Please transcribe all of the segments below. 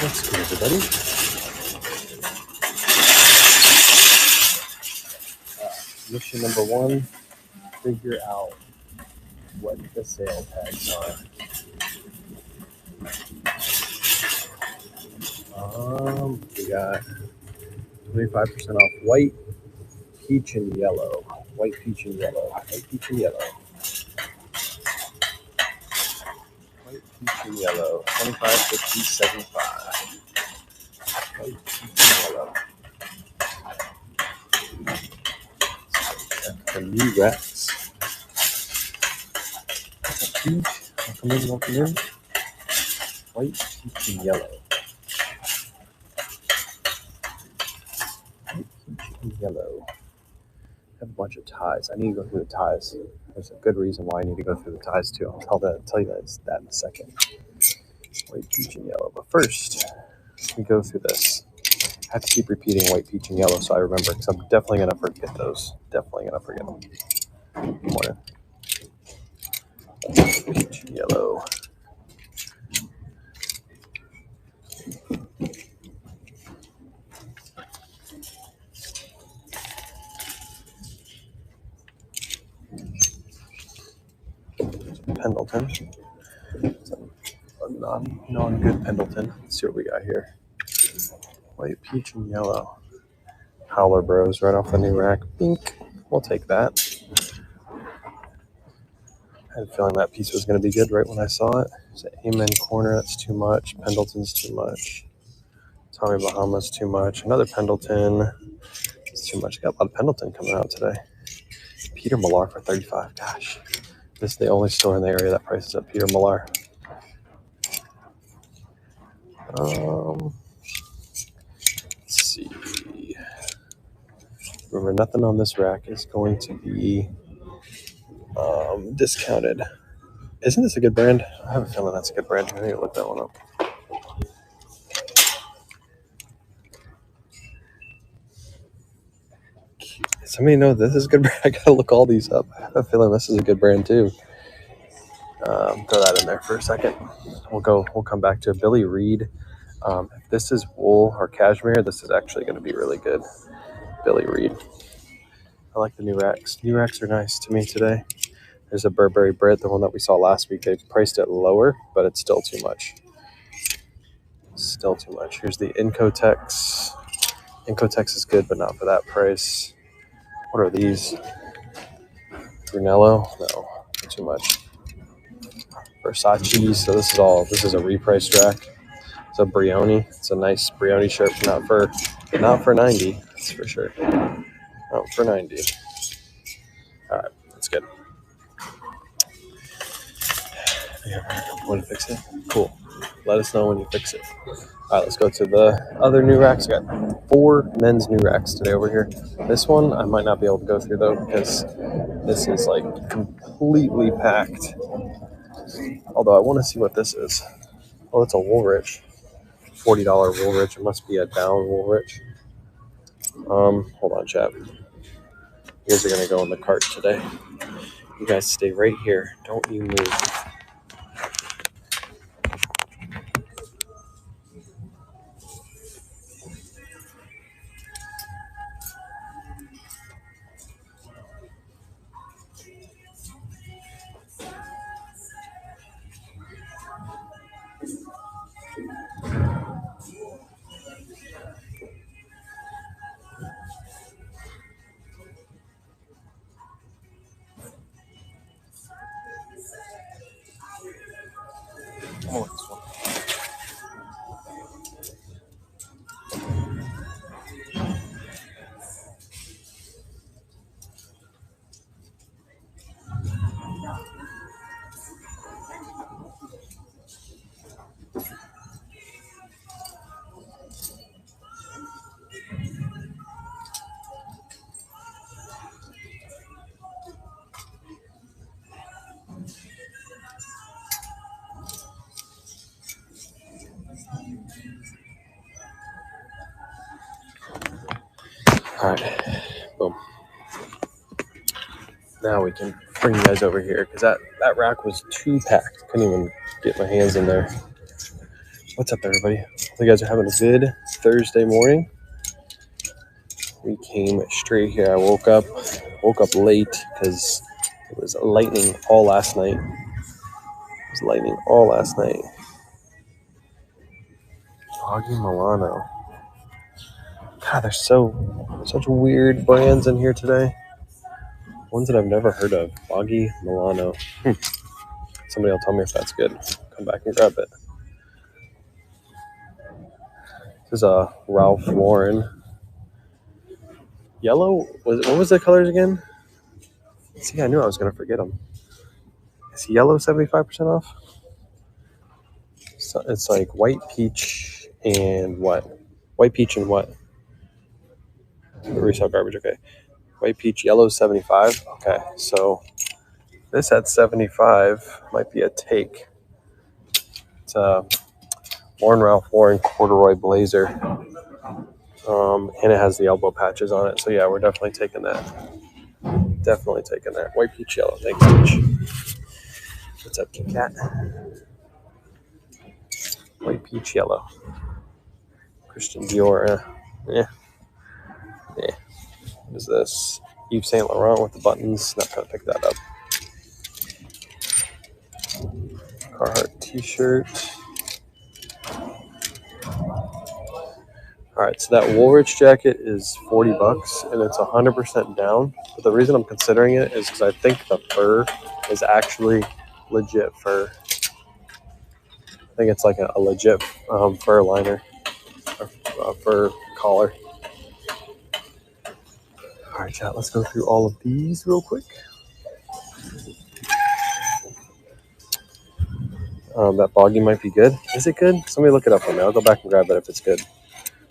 What's good, everybody? Mission number one, figure out what the sale tags are. We got 25% off white, peach, and yellow. White, peach, and yellow. White, peach, and yellow. White, peach, and yellow. 25, 50, 75. White, peach, and yellow. The new racks. Peach, welcome in. White, peach, and yellow. White, peach, and yellow. I have a bunch of ties. I need to go through the ties. There's a good reason why I need to go through the ties too. I'll tell you that in a second. White, peach, and yellow. But first, we go through this. I have to keep repeating white, peach, and yellow so I remember, because I'm definitely going to forget those. Definitely going to forget them. Good morning. Peach and yellow. Pendleton. A non-good Pendleton. Let's see what we got here. White, peach, and yellow. Howler Bros right off the new rack. Pink. We'll take that. I had a feeling that piece was going to be good right when I saw it. It's an Amen corner. That's too much. Pendleton's too much. Tommy Bahama's too much. Another Pendleton. It's too much. Got a lot of Pendleton coming out today. Peter Millar for $35. Gosh. This is the only store in the area that prices up Peter Millar. Let's see. Remember, nothing on this rack is going to be discounted. Isn't this a good brand? I have a feeling that's a good brand. I need to look that one up. Somebody know this is a good brand? I gotta look all these up. I have a feeling this is a good brand too. Throw that in there for a second. We'll come back to Billy Reed. If this is wool or cashmere, this is actually going to be really good. Billy Reed. I like the new racks. New racks are nice to me today. There's a Burberry Brit, the one that we saw last week. They priced it lower, but it's still too much. Still too much. Here's the Incotex. Incotex is good, but not for that price. What are these? Brunello? No, too much. Versace. So this is a repriced rack. It's a Brioni. It's a nice Brioni shirt, not for 90. That's for sure. Not for 90. All right, that's good. Want to fix it? Cool. Let us know when you fix it. All right, let's go to the other new racks. I got 4 men's new racks today over here. This one I might not be able to go through though, because this is like completely packed. Although I want to see what this is. Oh, it's a Woolrich. $40 Woolrich. It must be a down Woolrich. Hold on, chat. You guys are gonna go in the cart today. You guys stay right here. Don't you move. Oh, this one. All right, boom. Now we can bring you guys over here, because that rack was too packed. Couldn't even get my hands in there. What's up, everybody? Hope you guys are having a good Thursday morning. We came straight here. I woke up late because it was lightning all last night. Foggy Milano. God, there's such weird brands in here today. Ones that I've never heard of. Foggy Milano. Somebody will tell me if that's good. Come back and grab it. This is a Ralph Lauren. Yellow? What was the colors again? See, I knew I was going to forget them. Is yellow 75% off? So it's like white peach and what? White peach and what? Resale garbage, okay. White peach, yellow 75. Okay, so this at 75 might be a take. It's a Ralph Lauren corduroy blazer. And it has the elbow patches on it. So yeah, we're definitely taking that. White peach yellow. Thanks, Peach. What's up, Kit Kat? White peach yellow. Christian Dior. Yeah. What is this? Yves Saint Laurent with the buttons. Not gonna pick that up. Carhartt t-shirt. All right, so that Woolrich jacket is $40 and it's 100% down. But the reason I'm considering it is because I think the fur is actually legit fur. I think it's like a legit fur liner, or fur collar. All right, chat, let's go through all of these real quick. That boggy might be good. Is it good? Somebody look it up for me. I'll go back and grab it if it's good.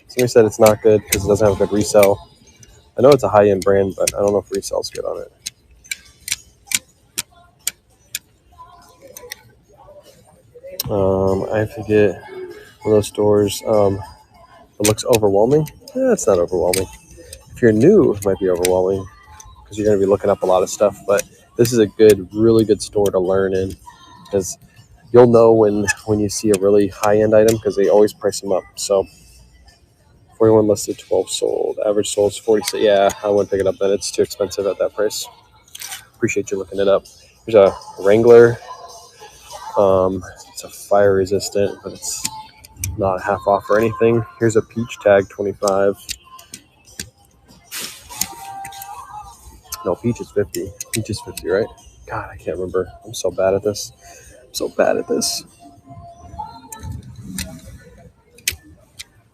Somebody said it's not good because it doesn't have good resale. I know it's a high-end brand, but I don't know if resale's good on it. I have to get one of those stores. It looks overwhelming. It's not overwhelming. If you're new, it might be overwhelming because you're going to be looking up a lot of stuff. But this is a really good store to learn in because you'll know when you see a really high-end item because they always price them up. So 41 listed, 12 sold. Average sold is 46. Yeah, I wouldn't pick it up then. It's too expensive at that price. Appreciate you looking it up. There's a Wrangler. It's a fire resistant, but it's not half off or anything. Here's a peach tag, 25. No, peach is 50. Peach is 50, right? God, I can't remember. I'm so bad at this.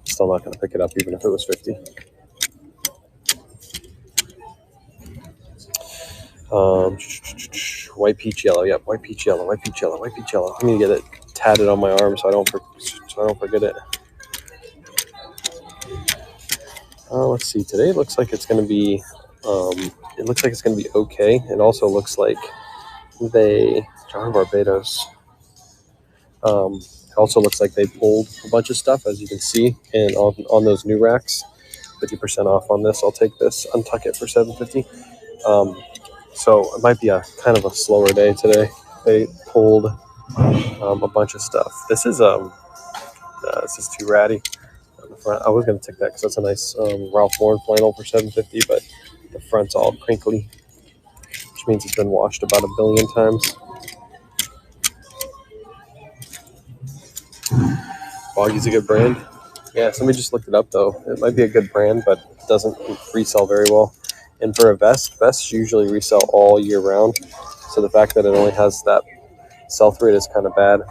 Still not going to pick it up even if it was 50. White peach yellow. Yep, white peach yellow. I'm going to get it tatted on my arm so I don't forget it. Let's see. Today it looks like it's going to be okay. It also looks like John Barbados. It also looks like they pulled a bunch of stuff, as you can see, and on those new racks, 50% off on this. I'll take this, untuck it for $7.50. So it might be a kind of a slower day today. They pulled a bunch of stuff. This is too ratty on the front. I was gonna take that because that's a nice Ralph Lauren flannel for $7.50, but the front's all crinkly, which means it's been washed about 1 billion times. Boggy's a good brand. Yeah, somebody just looked it up though. It might be a good brand, but it doesn't resell very well. And for a vests usually resell all year round. So the fact that it only has that sell-through rate is kind of bad.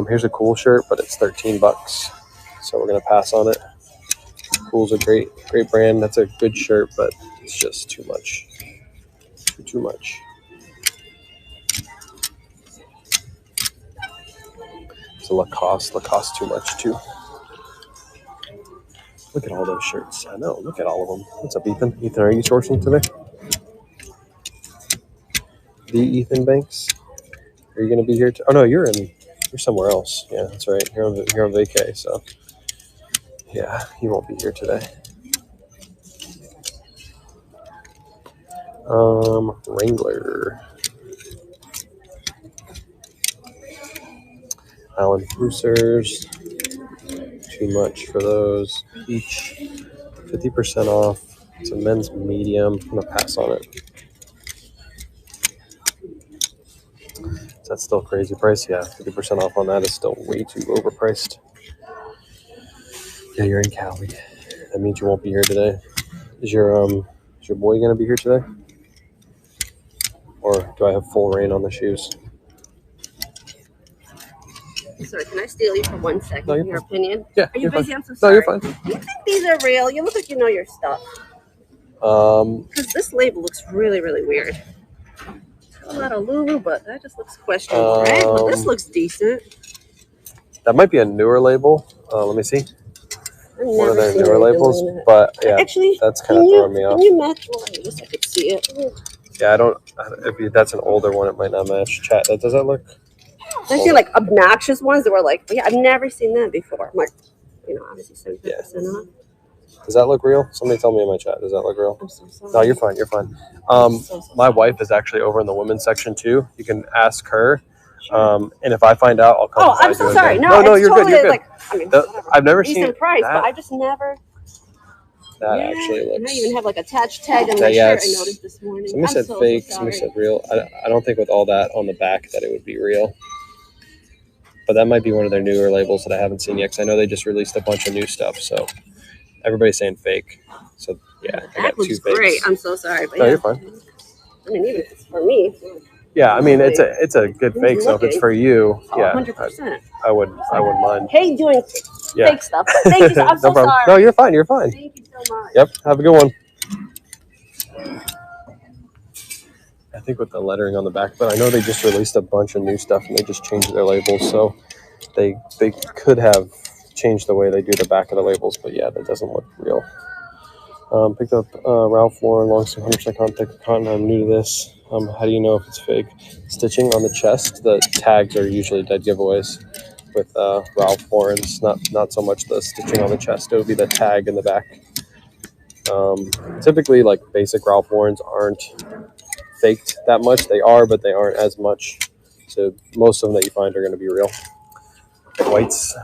Here's a cool shirt, but it's $13. So we're gonna pass on it. Cool's a great brand. That's a good shirt, but it's just too much. Too much. It's a Lacoste too much too. Look at all those shirts. I know. Look at all of them. What's up, Ethan? Ethan, are you sourcing today? The Ethan Banks? Are you going to be here? Oh, no, you're somewhere else. Yeah, that's right. You're on vacay, so yeah, you won't be here today. Wrangler. Allen Boosters. too much for those. Peach, 50% off. It's a men's medium. I'm gonna pass on it. Is that still crazy price? Yeah, 50% off on that is still way too overpriced. Yeah, you're in Cali. That means you won't be here today. Is your boy gonna be here today? Or do I have full reign on the shoes? Sorry, can I steal you for 1 second? No, in your opinion? Yeah. Are you busy? Fine. I'm so sorry. No, you're fine. Do you think these are real? You look like you know your stuff. Because this label looks really, really weird. A lot of Lulu, but that just looks questionable, right? But this looks decent. That might be a newer label. Let me see. One of their newer labels, but yeah, actually, that's kind of throwing me off. Can you match one? I guess I could see it. Yeah, if that's an older one, it might not match. Chat, does that look? I see like obnoxious ones that were like, yeah, I've never seen that before. I'm like, obviously 75% off. Does that look real? Somebody tell me in my chat. Does that look real? I'm so sorry. No, you're fine. You're fine. My wife is actually over in the women's section too. You can ask her. And if I find out, I'll come. Oh, I'm so sorry. No, you're totally good. You're good. Like, I've never seen price, that. but I just never. That actually looks. And I even have like a attached tag on my shirt. I noticed this morning. Somebody said fake. Somebody said real. I don't think with all that on the back that it would be real. But that might be one of their newer labels that I haven't seen yet. Because I know they just released a bunch of new stuff. So everybody's saying fake. So yeah, I got two fakes. Great. I'm so sorry. But no, you're fine. I mean, even if it's for me. Yeah, I mean it's a good fake. So if it's for you, yeah, 100%. I wouldn't mind. Hate doing fake stuff. But thank you. I'm so problem. sorry. No, you're fine. You're fine. Thank you so much. Yep. Have a good one. I think with the lettering on the back, but I know they just released a bunch of new stuff and they just changed their labels, so they could have changed the way they do the back of the labels. But yeah, that doesn't look real. Picked up Ralph Lauren long sleeve 100% cotton. I'm new to this. How do you know if it's fake? Stitching on the chest. The tags are usually dead giveaways with Ralph Lauren's. Not so much the stitching on the chest. It would be the tag in the back. Typically, like basic Ralph Lauren's aren't faked that much. They are, but they aren't as much. So most of them that you find are going to be real. Whites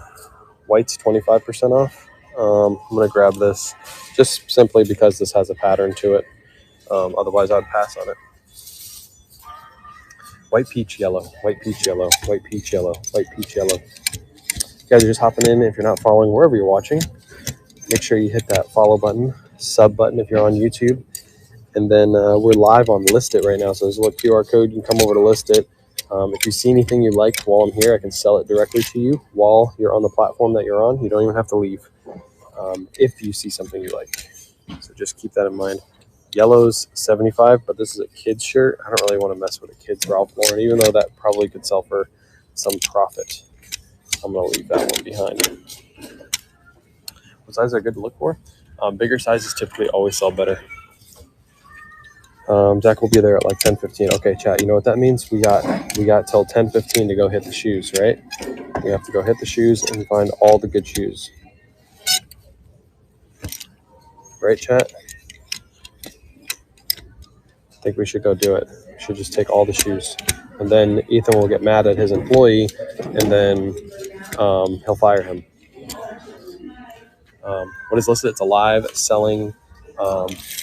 25% off. I'm going to grab this just simply because this has a pattern to it. Otherwise, I'd pass on it. White peach yellow, white peach yellow, white peach yellow, white peach yellow. You guys are just hopping in. If you're not following wherever you're watching, make sure you hit that follow button, sub button if you're on YouTube. And then we're live on List It right now. So there's a little QR code. You can come over to List It. If you see anything you like while I'm here, I can sell it directly to you while you're on the platform that you're on. You don't even have to leave if you see something you like. So just keep that in mind. Yellow's 75, but this is a kid's shirt. I don't really want to mess with a kid's Ralph Lauren, even though that probably could sell for some profit. I'm going to leave that one behind. What size are good to look for? Bigger sizes typically always sell better. Zach will be there at like 10:15. Okay, chat. You know what that means? We got till 10:15 to go hit the shoes, right? We have to go hit the shoes and find all the good shoes. Right, chat? I think we should go do it. We should just take all the shoes. And then Ethan will get mad at his employee, and then he'll fire him. What is listed? It's a live selling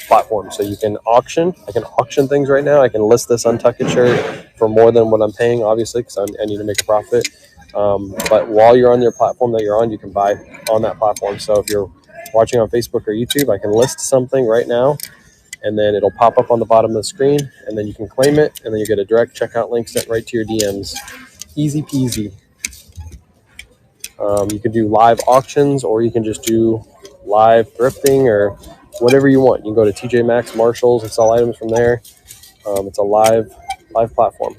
platform. So you can auction. I can auction things right now. I can list this Untucked shirt for more than what I'm paying, obviously, because I need to make a profit. But while you're on your platform that you're on, you can buy on that platform. So if you're watching on Facebook or YouTube, I can list something right now, and then it'll pop up on the bottom of the screen, and then you can claim it, and then you get a direct checkout link sent right to your DMs. Easy peasy. You can do live auctions, or you can just do live thrifting, or whatever you want. You can go to TJ Maxx, Marshalls, and sell items from there. It's a live platform.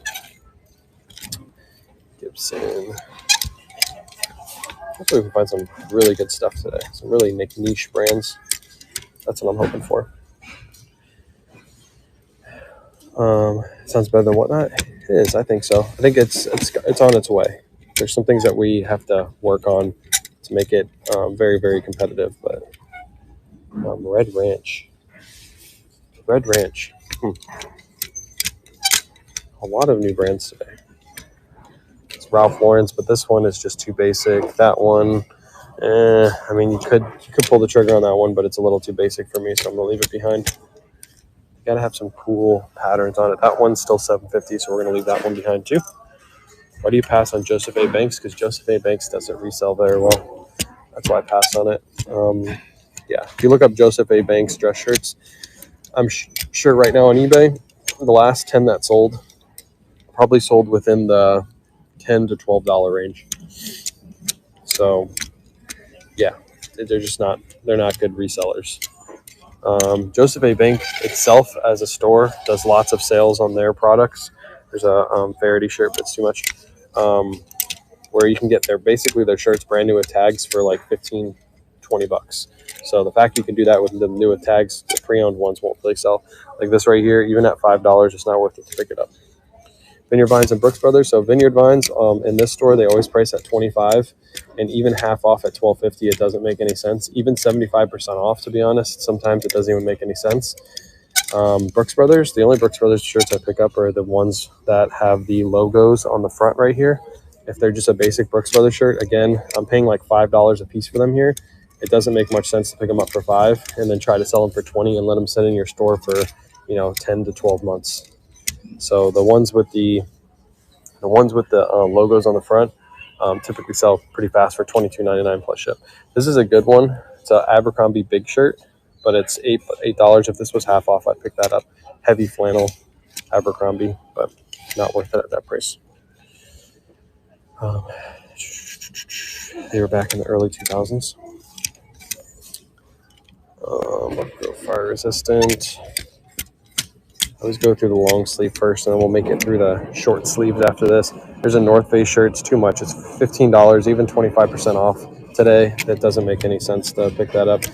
Gibson. Hopefully we can find some really good stuff today. Some really niche brands. That's what I'm hoping for. Sounds better than Whatnot. It is. I think so. I think it's on its way. There's some things that we have to work on to make it very, very competitive. But Red Ranch. A lot of new brands today. It's Ralph Lauren's, but this one is just too basic. That one, I mean, you could pull the trigger on that one, but it's a little too basic for me, so I'm gonna leave it behind. You gotta have some cool patterns on it. That one's still $7.50, so we're gonna leave that one behind too. Why do you pass on Joseph A. Banks? Because Joseph A. Banks doesn't resell very well. That's why I passed on it. Yeah, if you look up Joseph A. Banks dress shirts, I'm sure right now on eBay, the last 10 that sold probably sold within the $10 to $12 range. So yeah, they're not good resellers. Joseph A. Bank itself as a store does lots of sales on their products. There's a Faraday shirt, but it's too much. Where you can get their shirts brand new with tags for like 15, 20 bucks. So the fact you can do that with the new with tags, the pre-owned ones won't really sell. Like this right here, even at $5, it's not worth it to pick it up. Vineyard Vines and Brooks Brothers. So Vineyard Vines in this store, they always price at 25, and even half off at 12.50. It doesn't make any sense. Even 75% off, to be honest, sometimes it doesn't even make any sense. Brooks Brothers, the only Brooks Brothers shirts I pick up are the ones that have the logos on the front right here. If they're just a basic Brooks Brothers shirt, again, I'm paying like $5 a piece for them here. It doesn't make much sense to pick them up for $5 and then try to sell them for 20 and let them sit in your store for 10 to 12 months. So the ones with the logos on the front typically sell pretty fast for $22.99 plus ship. This is a good one. It's an Abercrombie big shirt, but it's $8. If this was half off, I'd pick that up. Heavy flannel Abercrombie, but not worth it at that price. They were back in the early 2000s. I'll go fire resistant. I always go through the long sleeve first, and then we'll make it through the short sleeves after this. There's a North Face shirt. It's too much. It's $15, even 25% off today. That doesn't make any sense to pick that up.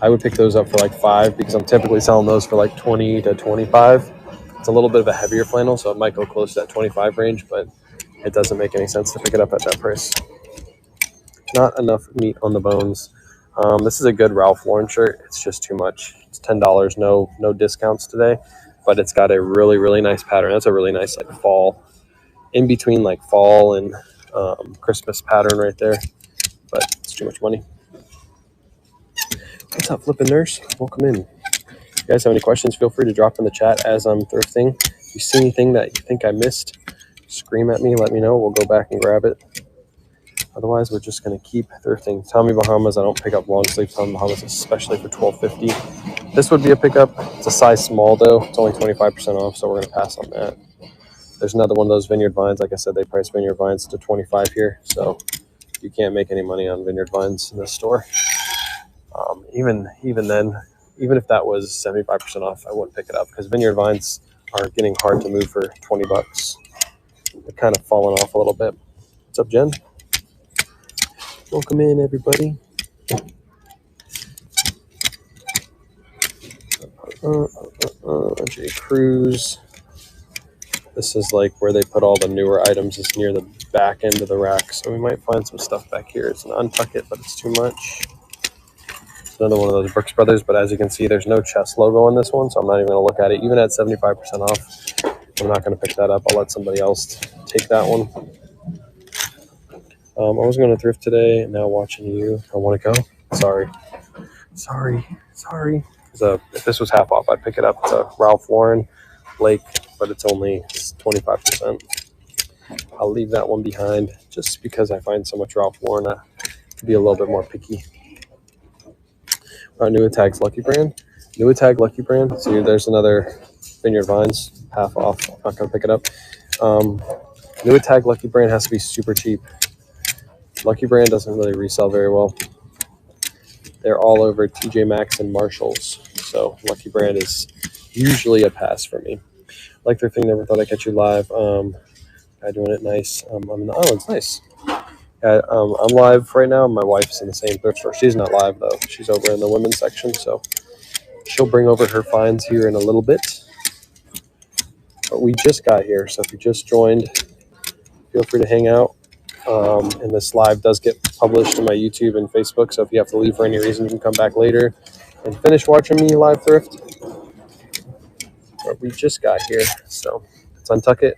I would pick those up for like $5 because I'm typically selling those for like 20 to 25. It's a little bit of a heavier flannel, so it might go close to that 25 range, but it doesn't make any sense to pick it up at that price. Not enough meat on the bones. This is a good Ralph Lauren shirt. It's just too much. It's $10. No discounts today, but it's got a really, really nice pattern. That's a really nice like fall, in between like fall and Christmas pattern right there, but it's too much money. What's up, Flippin' Nurse? Welcome in. If you guys have any questions, feel free to drop in the chat as I'm thrifting. If you see anything that you think I missed, scream at me, let me know. We'll go back and grab it. Otherwise, we're just going to keep thrifting. Tommy Bahamas, I don't pick up long sleeve Tommy Bahamas, especially for $12.50. This would be a pickup. It's a size small, though. It's only 25% off, so we're going to pass on that. There's another one of those Vineyard Vines. Like I said, they price Vineyard Vines to $25 here, so you can't make any money on Vineyard Vines in this store. Even then, even if that was 75% off, I wouldn't pick it up because Vineyard Vines are getting hard to move for 20 bucks. They're kind of falling off a little bit. What's up, Jen? Welcome in, everybody. J. Cruz. This is like where they put all the newer items. It's near the back end of the rack, so we might find some stuff back here. It's an untuck it, but it's too much. It's another one of those Brooks Brothers, but as you can see, there's no chest logo on this one, so I'm not even going to look at it. Even at 75% off, I'm not going to pick that up. I'll let somebody else take that one. I was going to thrift today, and now watching you, I want to go. Sorry. If this was half off, I'd pick it up. It's a Ralph Lauren Lake, but it's only 25%. I'll leave that one behind just because I find so much Ralph Lauren to be a little bit more picky. Our Nuitag's Lucky Brand. Nuitag Lucky Brand. See, there's another Vineyard Vines, half off. I'm not going to pick it up. Nuitag Lucky Brand has to be super cheap. Lucky Brand doesn't really resell very well. They're all over TJ Maxx and Marshalls. So Lucky Brand is usually a pass for me. Like their thing, never thought I'd catch you live. Guy doing it nice. I'm in the islands, nice. I'm live right now. My wife's in the same thrift store. She's not live though. She's over in the women's section, so she'll bring over her finds here in a little bit. But we just got here, so if you just joined, feel free to hang out. And this live does get published on my YouTube and Facebook, so if you have to leave for any reason, you can come back later and finish watching me live thrift. But we just got here, so let's untuck it.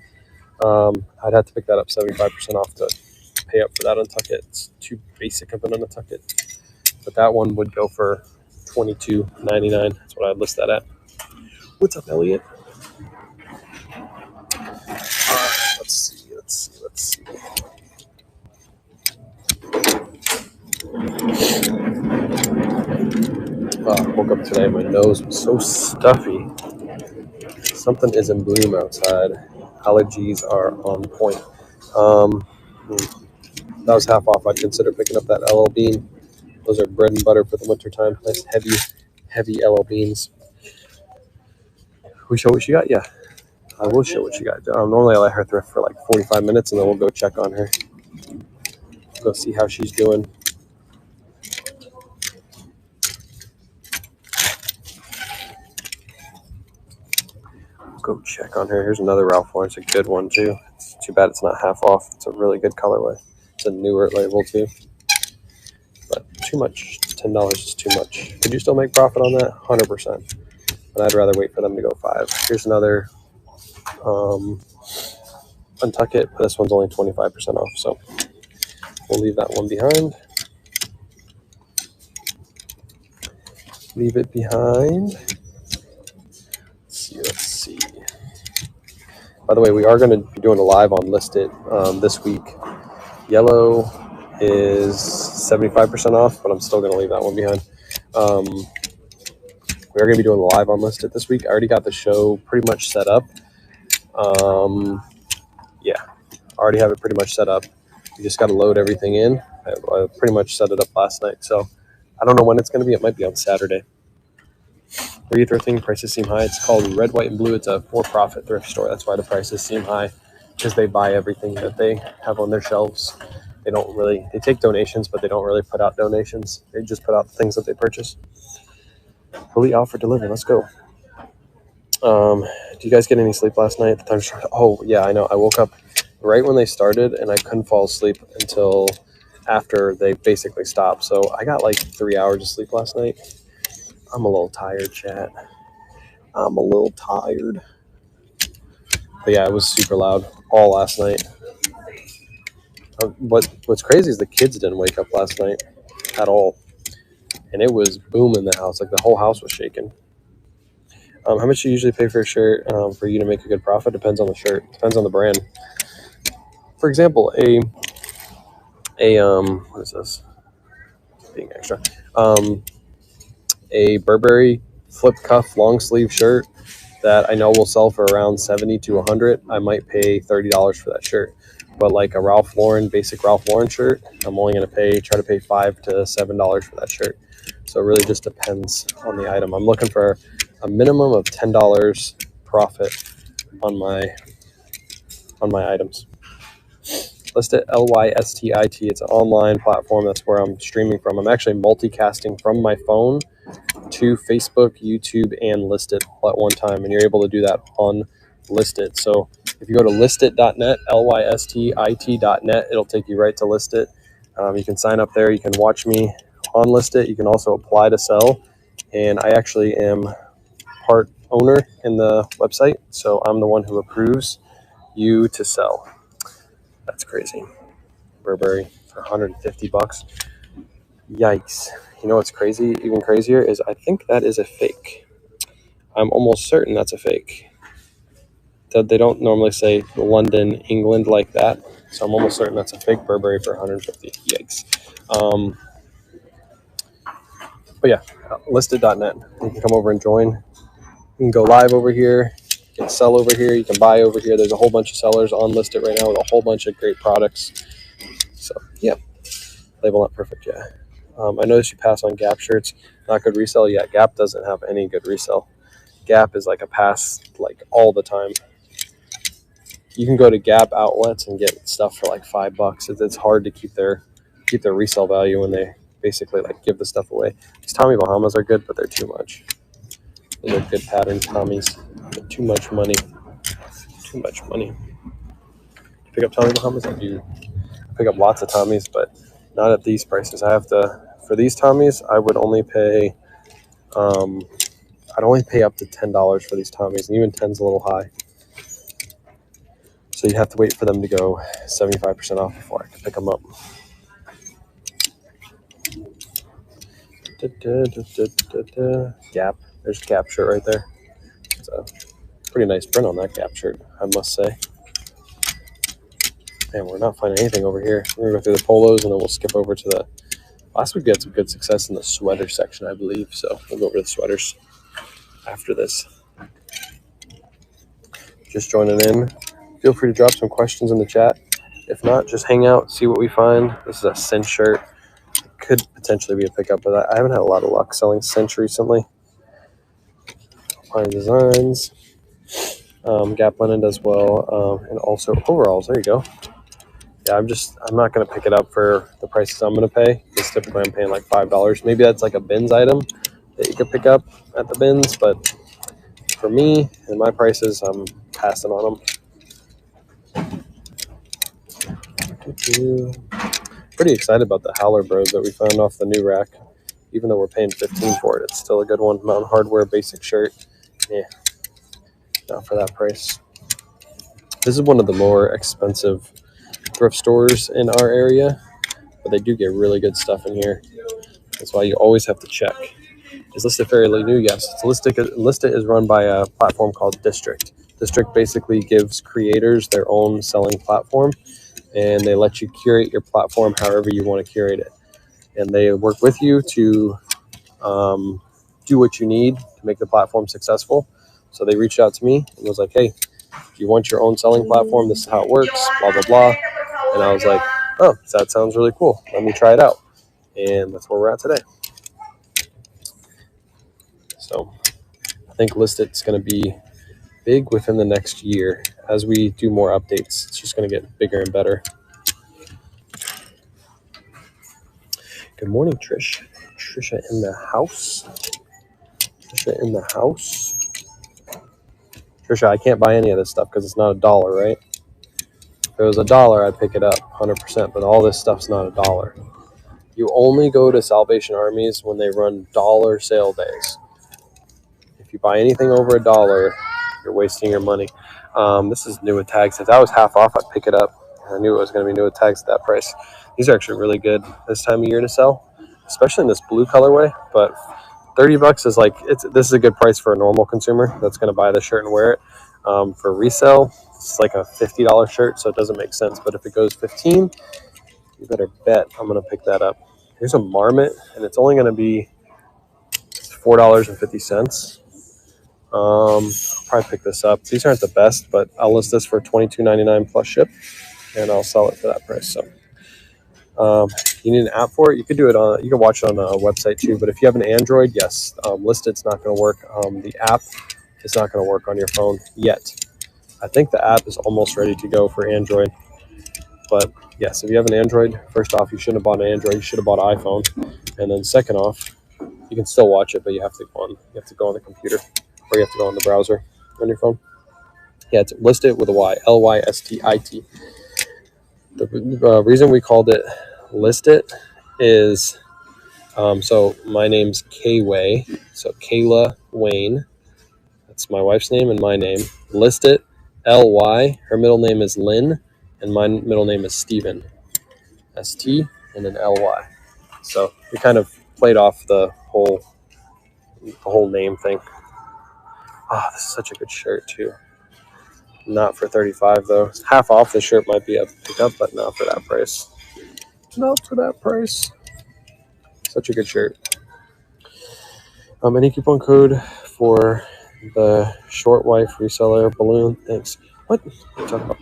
I'd have to pick that up 75% off to pay up for that Untucket. It's too basic of an Untucket. But that one would go for $22.99. That's what I'd list that at. What's up, Elliot? Let's see. Woke up today, my nose was so stuffy. Something is in bloom outside. Allergies are on point. That was half off. I'd consider picking up that LL bean. Those are bread and butter for the wintertime. Nice heavy LL beans. We show what she got? Yeah, I will show what she got. Normally I let her thrift for like 45 minutes and then we'll go check on her. Go see how she's doing. Go check on her. Here's another Ralph Lauren. It's a good one too. It's too bad it's not half off. It's a really good colorway. It's a newer label too. But too much. $10 is too much. Could you still make profit on that? 100%. But I'd rather wait for them to go $5. Here's another Untucket. But this one's only 25% off. So we'll leave that one behind. Leave it behind. Let's see. By the way, we are going to be doing a live on Listed this week. Yellow is 75% off, but I'm still going to leave that one behind. We are going to be doing a live on Listed this week. I already got the show pretty much set up. Yeah, I already have it pretty much set up. You just got to load everything in. I pretty much set it up last night, so I don't know when it's going to be. It might be on Saturday. Where are you thrifting? Prices seem high. It's called Red, White, and Blue. It's a for-profit thrift store. That's why the prices seem high, because they buy everything that they have on their shelves. They take donations, but they don't really put out donations. They just put out the things that they purchase. Elite offer delivery. Let's go. Do you guys get any sleep last night? The time started. Oh, yeah, I know. I woke up right when they started, and I couldn't fall asleep until after they basically stopped. So I got like 3 hours of sleep last night. I'm a little tired, chat. I'm a little tired. But yeah, it was super loud all last night. What's crazy is the kids didn't wake up last night at all. And it was boom in the house. Like the whole house was shaking. How much do you usually pay for a shirt for you to make a good profit? Depends on the shirt. Depends on the brand. For example, what is this? Being extra. A Burberry flip cuff long sleeve shirt that I know will sell for around $70 to $100. I might pay $30 for that shirt. But like a basic Ralph Lauren shirt, I'm only going to try to pay $5 to $7 for that shirt. So it really just depends on the item. I'm looking for a minimum of $10 profit on my items. Listed LYSTIT. It's an online platform. That's where I'm streaming from. I'm actually multicasting from my phone to Facebook, YouTube, and Listed all at one time, and you're able to do that on Listed. So if you go to listit.net, LYSTIT.net, it'll take you right to Listed. You can sign up there. You can watch me on Listed. You can also apply to sell, and I actually am part owner in the website, so I'm the one who approves you to sell. That's crazy. Burberry for $150. Yikes. You know what's crazy? Even crazier is I think that is a fake. I'm almost certain that's a fake. They don't normally say London, England like that. So I'm almost certain that's a fake Burberry for $150. Yikes. But yeah, listed.net. You can come over and join. You can go live over here. You can sell over here. You can buy over here. There's a whole bunch of sellers on Listed right now with a whole bunch of great products. So yeah, label not perfect. Yeah. I noticed you pass on Gap shirts. Not good resale. Yeah, Gap doesn't have any good resale. Gap is like a pass like all the time. You can go to Gap outlets and get stuff for like $5. It's hard to keep their resale value when they basically like give the stuff away. These Tommy Bahamas are good, but they're too much. Those are good pattern Tommies. They're too much money. Too much money. Pick up Tommy Bahamas? I do pick up lots of Tommies, but not at these prices. For these Tommies, I would only pay I'd only pay up to $10 for these Tommies, and even 10's a little high. So you have to wait for them to go 75% off before I can pick them up. Gap. There's a Gap shirt right there. It's a pretty nice print on that Gap shirt, I must say. And we're not finding anything over here. We're going to go through the polos, and then we'll skip over to the... Last week we had some good success in the sweater section, I believe. So we'll go over to the sweaters after this. Just joining in. Feel free to drop some questions in the chat. If not, just hang out, see what we find. This is a cinch shirt. It could potentially be a pickup, but I haven't had a lot of luck selling cinch recently. Fine designs. Gap linen does well. And also overalls. There you go. Yeah, I'm not going to pick it up for the prices I'm going to pay, because typically I'm paying like $5. Maybe that's like a bins item that you could pick up at the bins, but for me and my prices, I'm passing on them. Pretty excited about the Howler Bros that we found off the new rack. Even though we're paying $15 for it, it's still a good one. Mountain Hardware basic shirt. Yeah, not for that price. This is one of the more expensive thrift stores in our area, but they do get really good stuff in here. That's why you always have to check. Is Listed fairly new? Yes. It's Listed is run by a platform called District. District basically gives creators their own selling platform, and they let you curate your platform however you want to curate it. And they work with you to do what you need to make the platform successful. So they reached out to me and was like, hey, if you want your own selling platform, this is how it works, blah, blah, blah. And I was like, oh, that sounds really cool. Let me try it out. And that's where we're at today. So I think Listed's going to be big within the next year. As we do more updates, it's just going to get bigger and better. Good morning, Trish. Trisha in the house. Trisha in the house. Trisha, I can't buy any of this stuff because it's not $1, right? If it was $1, I'd pick it up 100%, but all this stuff's not $1. You only go to Salvation Armies when they run dollar sale days. If you buy anything over $1, you're wasting your money. This is new with tags. If that was half off, I'd pick it up. I knew it was going to be new with tags at that price. These are actually really good this time of year to sell, especially in this blue colorway. But $30 is like, this is a good price for a normal consumer that's going to buy the shirt and wear it. For resale, it's like a $50 shirt, so it doesn't make sense. But if it goes $15, you better bet I'm going to pick that up. Here's a marmot, and it's only going to be $4.50. I'll probably pick this up. These aren't the best, but I'll list this for $22.99 plus ship, and I'll sell it for that price. So you need an app for it. You could do it on. You can watch it on a website too. But if you have an Android, yes, Listed's not going to work. The app is not going to work on your phone yet. I think the app is almost ready to go for Android. But yes, if you have an Android, first off, you shouldn't have bought an Android. You should have bought an iPhone. And then second off, you can still watch it, but you have to go on the computer, or you have to go on the browser on your phone. Yeah, it's Listed with a Y, Lystit. The reason we called it Listed is, so my name's Kayway, so Kayla Wayne. That's my wife's name and my name. Listed, Ly. Her middle name is Lynn, and my middle name is Steven. ST and then LY. So we kind of played off the whole name thing. Ah, this is such a good shirt too. Not for $35 though. Half off the shirt might be a pickup, but not for that price. Not for that price. Such a good shirt. Any coupon code for the short wife reseller balloon? Thanks. What are you talking about?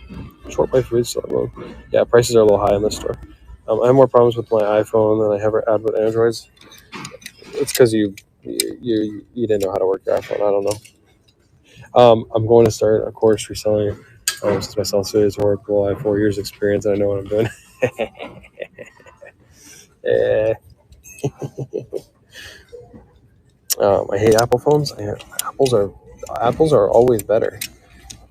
Short wife reseller balloon. Yeah, prices are a little high in this store. I have more problems with my iPhone than I ever had with Androids. It's because you didn't know how to work your iPhone. I don't know. I'm going to start a course reselling since my self-study is horrible. I have 4 years experience and I know what I'm doing. I hate Apple phones. Apples are always better.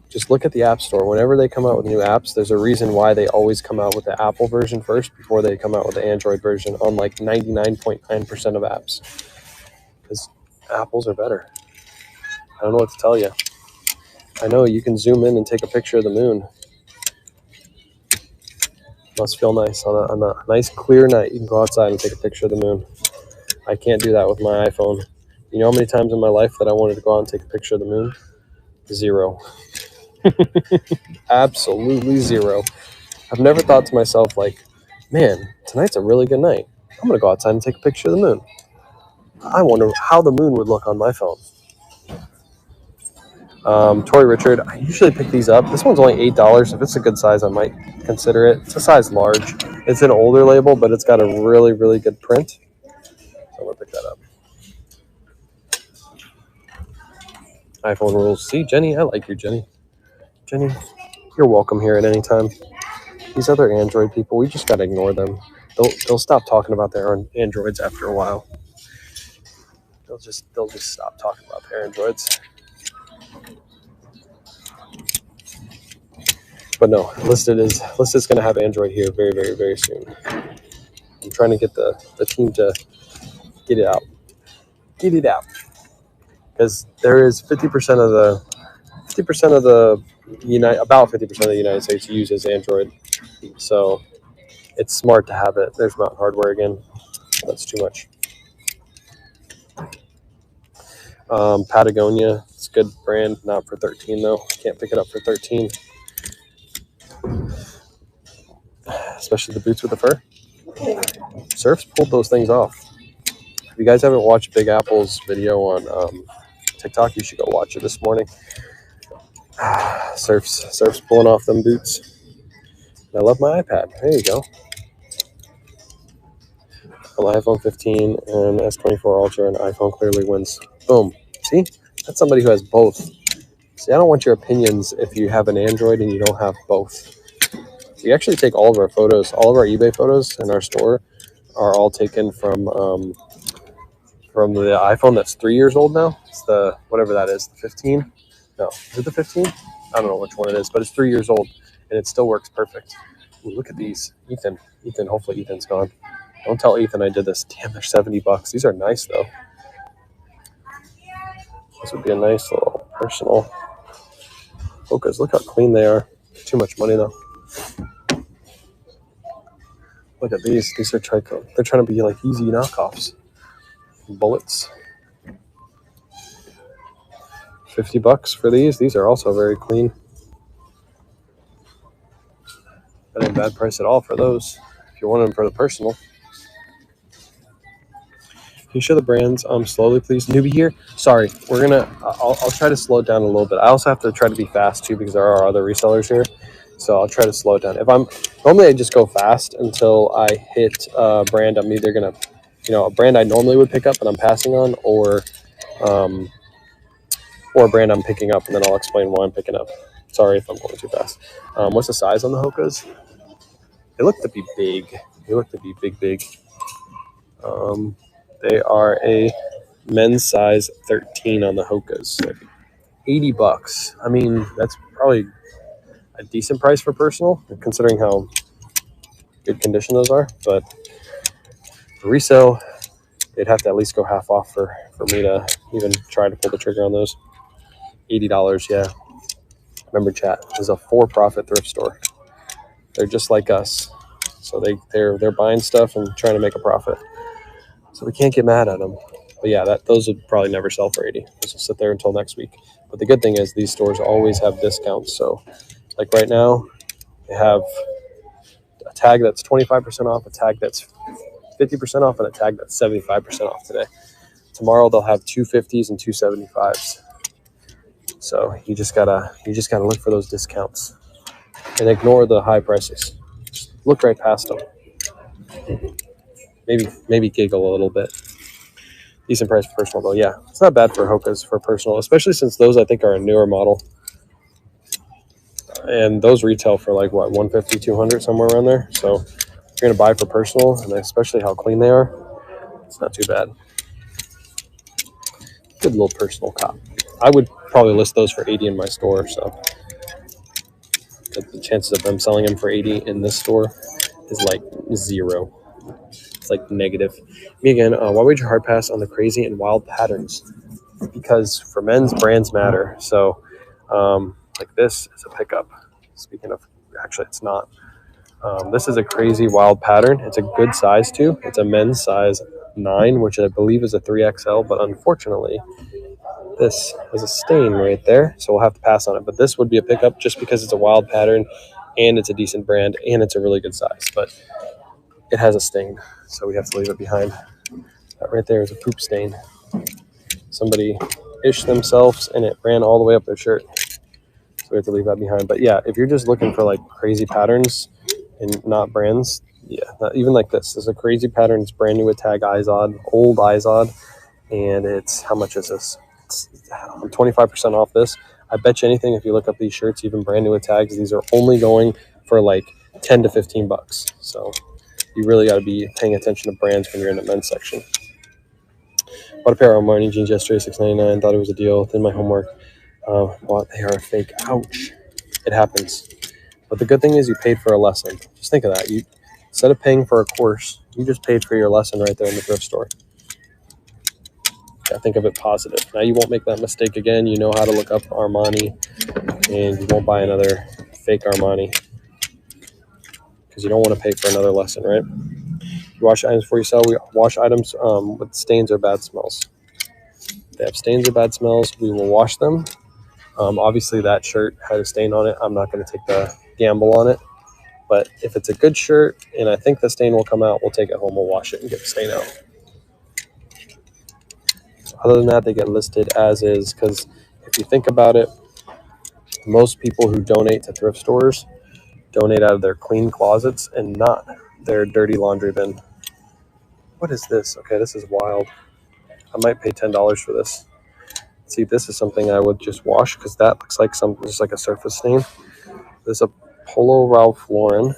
Just look at the App Store. Whenever they come out with new apps, there's a reason why they always come out with the Apple version first before they come out with the Android version on like 99.9% of apps. Because apples are better. I don't know what to tell you. I know you can zoom in and take a picture of the moon. Must feel nice on a nice clear night. You can go outside and take a picture of the moon. I can't do that with my iPhone. You know how many times in my life that I wanted to go out and take a picture of the moon? 0. Absolutely 0. I've never thought to myself like, man, tonight's a really good night. I'm going to go outside and take a picture of the moon. I wonder how the moon would look on my phone. Tory Richard, I usually pick these up. This one's only $8. If it's a good size, I might consider it. It's a size large. It's an older label, but it's got a really, really good print. So I'm going to pick that up. iPhone rules. See, Jenny, I like you, Jenny. Jenny, you're welcome here at any time. These other Android people, we just got to ignore them. They'll stop talking about their own Androids after a while. They'll just stop talking about their Androids. But no, Listed is going to have Android here very, very, very soon. I'm trying to get the team to get it out. Get it out. Because there is 50% of the about 50% of the United States uses Android. So it's smart to have it. There's Mountain Hardware again. That's too much. Patagonia, it's a good brand, not for 13 though. Can't pick it up for 13. Especially the boots with the fur. Surf's pulled those things off. If you guys haven't watched Big Apple's video on TikTok, you should go watch it this morning. Surf's pulling off them boots. I love my iPad. There you go. On the iPhone 15 and S24 Ultra, and iPhone clearly wins. Boom. See? That's somebody who has both. See, I don't want your opinions if you have an Android and you don't have both. We actually take all of our photos, all of our eBay photos in our store are all taken from the iPhone that's 3 years old now. It's the, whatever that is, the 15? No, is it the 15? I don't know which one it is, but it's 3 years old and it still works perfect. Ooh, look at these. Ethan, hopefully Ethan's gone. Don't tell Ethan I did this. Damn, they're $70. These are nice though. This would be a nice little personal focus. Look how clean they are. Too much money though. Look at these. These are Trico. They're trying to be like easy knockoffs. Bullets. $50 for these. These are also very clean. That ain't a bad price at all for those. If you want them for the personal. Can you show the brands slowly, please? Newbie here. Sorry, I'll try to slow it down a little bit. I also have to try to be fast too because there are other resellers here. So I'll try to slow it down. Normally I just go fast until I hit a brand I'm either gonna, a brand I normally would pick up and I'm passing on, or a brand I'm picking up, and then I'll explain why I'm picking up. Sorry if I'm going too fast. What's the size on the Hokas? They look to be big. Big. They are a men's size 13 on the Hokas. Like $80. I mean, that's probably a decent price for personal, considering how good condition those are. But for resale, they'd have to at least go half off for me to even try to pull the trigger on those. $80, yeah. Remember, chat, this is a for-profit thrift store. They're just like us. So they're buying stuff and trying to make a profit. So we can't get mad at them. But yeah, those would probably never sell for $80. Those will sit there until next week. But the good thing is these stores always have discounts. So like right now, they have a tag that's 25% off, a tag that's 50% off, and a tag that's 75% off today. Tomorrow they'll have 250s and 275s. So you just gotta look for those discounts and ignore the high prices. Just look right past them. Maybe giggle a little bit. Decent price for personal though. Yeah, it's not bad for Hokas for personal, especially since those I think are a newer model. And those retail for like what, 150, 200, somewhere around there. So if you're gonna buy for personal, and especially how clean they are, it's not too bad. Good little personal cop. I would probably list those for 80 in my store. So the chances of them selling them for 80 in this store is like 0. It's like negative. Me again, why would you hard pass on the crazy and wild patterns? Because for men's, brands matter. So like this is a pickup. Speaking of, actually it's not. This is a crazy wild pattern. It's a good size too. It's a men's size 9, which I believe is a 3XL, but unfortunately this has a stain right there, so we'll have to pass on it. But this would be a pickup just because it's a wild pattern and it's a decent brand and it's a really good size, but it has a stain, so we have to leave it behind. That right there is a poop stain. Somebody ished themselves and it ran all the way up their shirt, so we have to leave that behind. But yeah, if you're just looking for like crazy patterns and not brands, yeah, even like this is a crazy pattern. It's brand new with tag Izod, old Izod, and it's, how much is this? I'm 25% off this. I bet you anything, if you look up these shirts, even brand new with tags, these are only going for like 10 to 15 bucks. So you really got to be paying attention to brands when you're in the men's section. Bought a pair of Armani jeans yesterday, $6.99. Thought it was a deal. Did my homework. Bought, they are fake. Ouch. It happens. But the good thing is you paid for a lesson. Just think of that. You, instead of paying for a course, you just paid for your lesson right there in the thrift store. Yeah, think of it positive. Now you won't make that mistake again. You know how to look up Armani, and you won't buy another fake Armani because you don't want to pay for another lesson, right? You wash items before you sell. We wash items with stains or bad smells. If they have stains or bad smells, we will wash them. Obviously, that shirt had a stain on it. I'm not going to take the gamble on it. But if it's a good shirt and I think the stain will come out, we'll take it home, we'll wash it and get the stain out. Other than that, they get listed as is, because if you think about it, most people who donate to thrift stores donate out of their clean closets and not their dirty laundry bin. What is this? Okay, this is wild. I might pay $10 for this. See, this is something I would just wash because that looks like just like a surface stain. There's a Polo Ralph Lauren.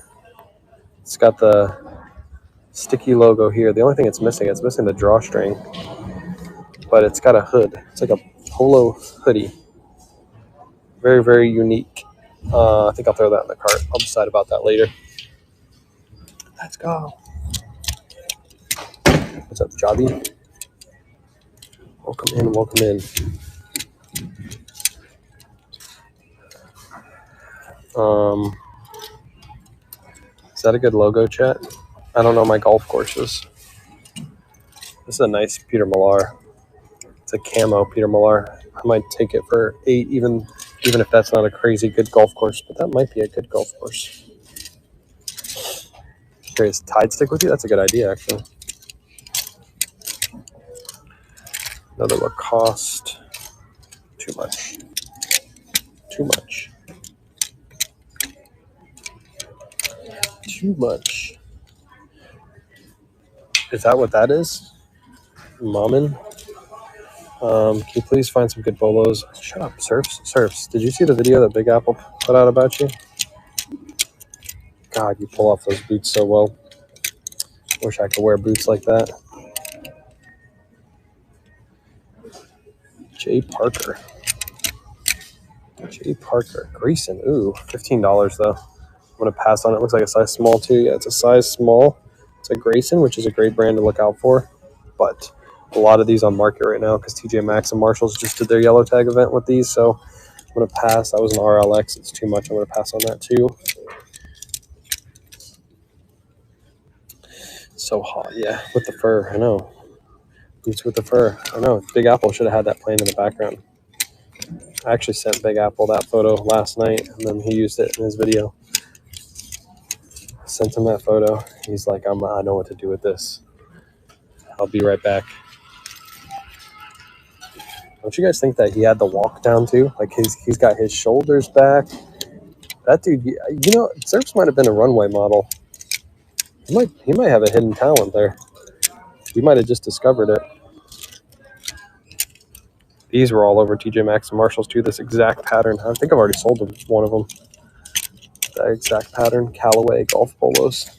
It's got the sticky logo here. The only thing it's missing the drawstring, but it's got a hood. It's like a polo hoodie. Very, very unique. I think I'll throw that in the cart. I'll decide about that later. Let's go. What's up, Jobby? Welcome in, welcome in. Is that a good logo, chat? I don't know my golf courses. This is a nice Peter Millar. It's a camo Peter Millar. I might take it for 8, even if that's not a crazy good golf course, but that might be a good golf course. Curious, Tide stick with you? That's a good idea, actually. Another Lacoste. Too much. Too much. Too much. Is that what that is? Mommin? Can you please find some good polos? Shut up, Surfs. Did you see the video that Big Apple put out about you? God, you pull off those boots so well. Wish I could wear boots like that. Jay Parker. Grayson. Ooh, $15 though. I'm going to pass on it. Looks like a size small too. Yeah, it's a size small. It's a Grayson, which is a great brand to look out for. But a lot of these on market right now because TJ Maxx and Marshalls just did their yellow tag event with these. So I'm going to pass. That was an RLX. It's too much. I'm going to pass on that too. So hot. Yeah, with the fur. I know. Boots with the fur. I know. Big Apple should have had that playing in the background. I actually sent Big Apple that photo last night, and then he used it in his video. Sent him that photo. He's like, I know what to do with this. I'll be right back. Don't you guys think that he had the walk down too? Like he's got his shoulders back. That dude, you know, Zerps might have been a runway model. He might have a hidden talent there. We might have just discovered it. These were all over TJ Maxx and Marshalls too. This exact pattern. I think I've already sold one of them. That exact pattern. Callaway golf polos.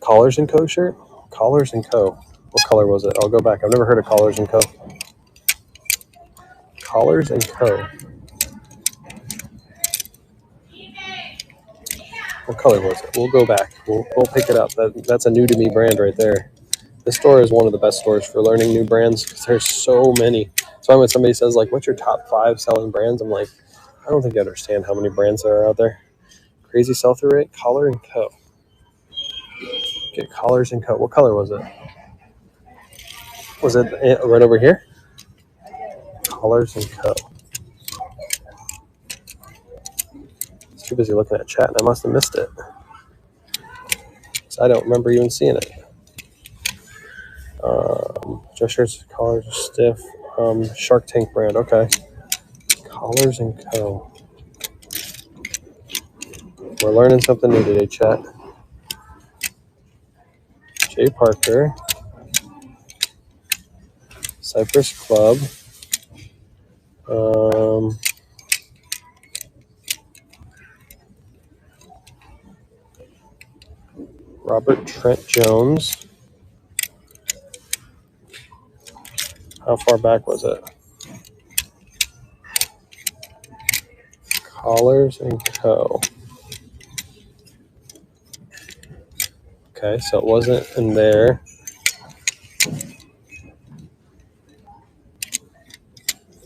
Collars & Co. shirt? Collars & Co. What color was it? I'll go back. I've never heard of Collars & Co. Collars & Co. What color was it? We'll go back. We'll pick it up. That's a new to me brand right there. This store is one of the best stores for learning new brands because there's so many. So when somebody says, like, what's your top 5 selling brands? I'm like, I don't think you understand how many brands there are out there. Crazy sell-through rate. Collar and Co. Okay, Collars and Co. What color was it? Was it right over here? Collars and Co. I was too busy looking at chat and I must have missed it. So I don't remember even seeing it. Dress shirts, collars are stiff. Shark Tank brand. Okay. Collars and Co. We're learning something new today, chat. J. Parker. Cypress Club. Robert Trent Jones. How far back was it? Collars and Co. Okay, so it wasn't in there.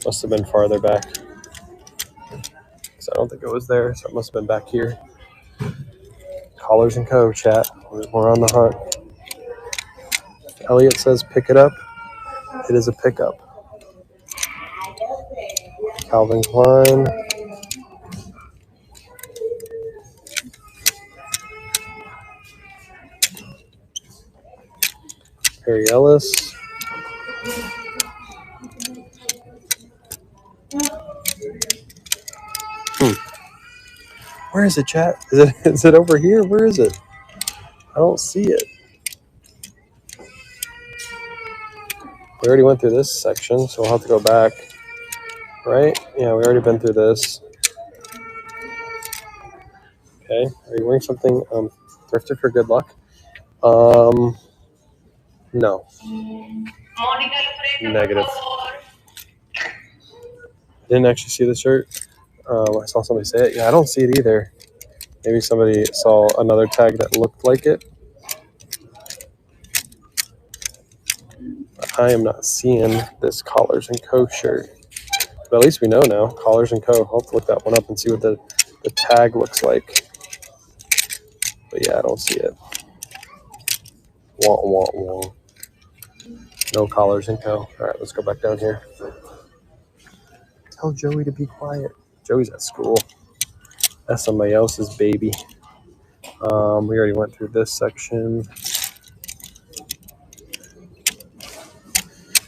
Must have been farther back. Because I don't think it was there, so it must have been back here. Collars and Co. Chat. We're on the hunt. Elliot says pick it up. It is a pickup. Calvin Klein. Perry Ellis. Where is it, chat? Is it over here? Where is it? I don't see it. We already went through this section, so we'll have to go back. Right? Yeah, we already been through this. Okay. Are you wearing something thrifted for good luck? No. Negative. Didn't actually see the shirt. I saw somebody say it. Yeah, I don't see it either. Maybe somebody saw another tag that looked like it. But I am not seeing this Collars and Co. shirt. But at least we know now. Collars and Co. I'll have to look that one up and see what the tag looks like. But yeah, I don't see it. Wah, wah, wah. No Collars and Co. All right, let's go back down here. Tell Joey to be quiet. Joey's at school. That's somebody else's baby. We already went through this section.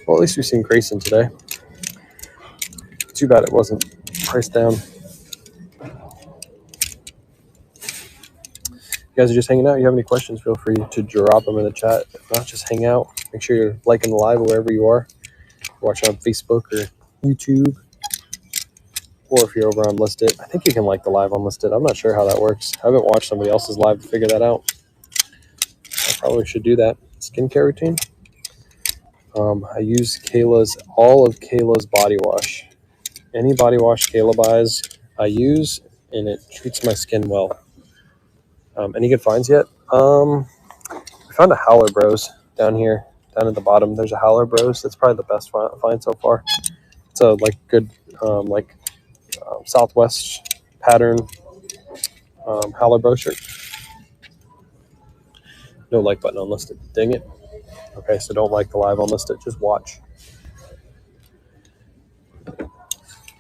Well, at least we've seen Grayson today. Too bad it wasn't priced down. You guys are just hanging out. You have any questions, feel free to drop them in the chat. If not, just hang out. Make sure you're liking the live wherever you are. Watch on Facebook or YouTube. Or if you're over on Listed. I think you can like the live on Listed. I'm not sure how that works. I haven't watched somebody else's live to figure that out. I probably should do that. Skincare routine. I use all of Kayla's body wash. Any body wash Kayla buys, I use, and it treats my skin well. Any good finds yet? We found a Howler Bros down here, down at the bottom. There's a Howler Bros. That's probably the best find so far. It's a good Southwest pattern Howler Bros shirt. No like button unlisted. Dang it. Okay, so don't like the live unlisted. Just watch.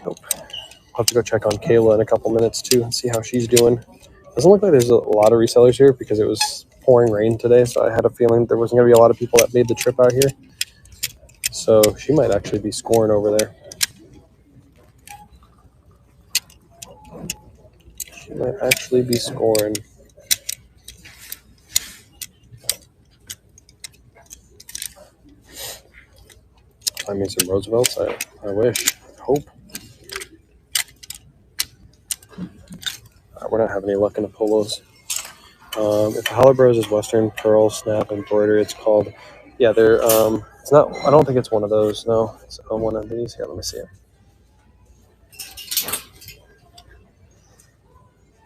Nope. I'll have to go check on Kayla in a couple minutes too and see how she's doing. Doesn't look like there's a lot of resellers here because it was pouring rain today, so I had a feeling there wasn't going to be a lot of people that made the trip out here. So she might actually be scoring over there. She might actually be scoring. I made some Roosevelts. I wish. I hope. We're not having any luck in the polos. If the Howler Bros is Western Pearl Snap Embroidery, it's called. Yeah, they're. It's not. I don't think it's one of those. No, it's one of these. Here, let me see it.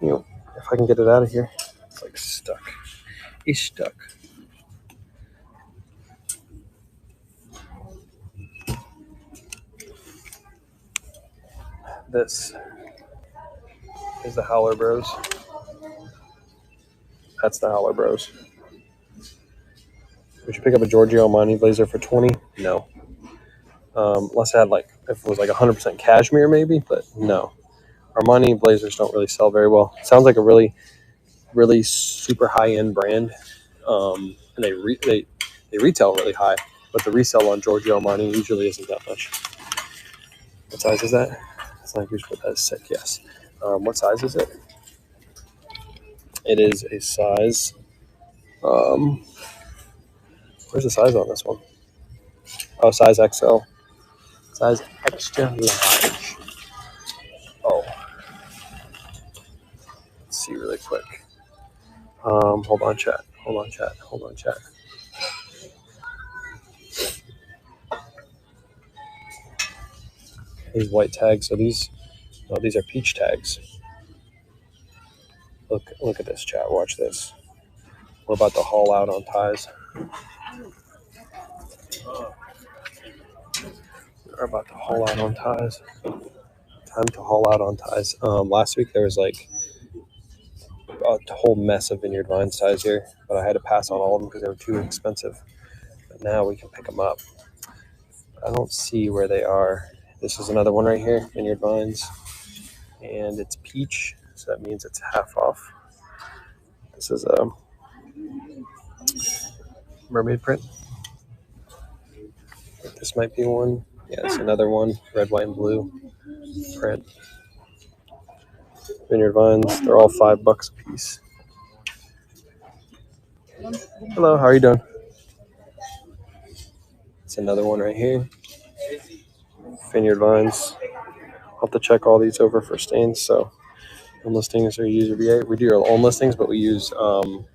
If I can get it out of here. It's like stuck. He's stuck. This is the Howler Bros. That's the Howler Bros. Would you pick up a Giorgio Armani blazer for 20? No. Unless it had if it was 100% cashmere maybe, but no. Armani blazers don't really sell very well. It sounds like a really, really super high-end brand. And they retail really high, but the resale on Giorgio Armani usually isn't that much. What size is that? It's like usually that is sick, yes. What size is it? It is a size. Where's the size on this one? Oh, size XL. Size extra large. Oh, let's see really quick. Hold on, chat. These white tags. So these are peach tags. Look at this, chat. Watch this. We're about to haul out on ties. Time to haul out on ties. Last week there was a whole mess of Vineyard Vines ties here, but I had to pass on all of them because they were too expensive. But now we can pick them up. I don't see where they are. This is another one right here, Vineyard Vines, and it's peach, so that means it's half off. This is a mermaid print. This might be one. Yeah, it's another one, red, white, and blue print. Vineyard Vines, they're all $5 a piece. Hello, how are you doing? It's another one right here. Vineyard Vines. I'll have to check all these over for stains. So, own listings or user VA. We do our own listings, but we use Auto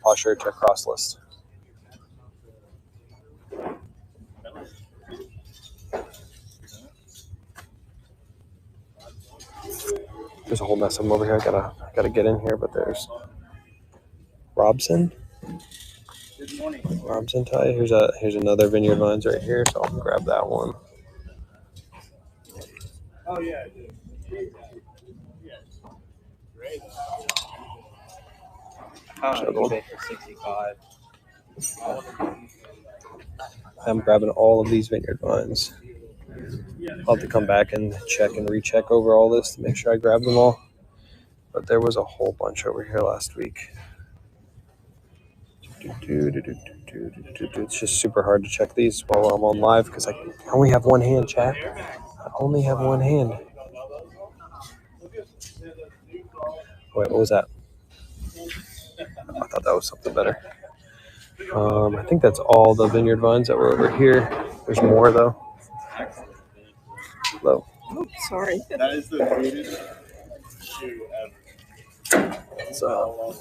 Posture to cross list. There's a whole mess of them over here. I gotta get in here, but there's Robson. Good morning. Robson tie. Here's another Vineyard Vines right here, so I'll grab that one. Oh yeah, I do. Great. eBay for 65. I'm grabbing all of these Vineyard Vines. I'll have to come back and check and recheck over all this to make sure I grab them all. But there was a whole bunch over here last week. It's just super hard to check these while I'm on live because I only have one hand, chat. I only have one hand. Wait, what was that? I thought that was something better. I think that's all the Vineyard Vines that were over here. There's more though. Hello. Oh, sorry. That is the weirdest shoe ever. So,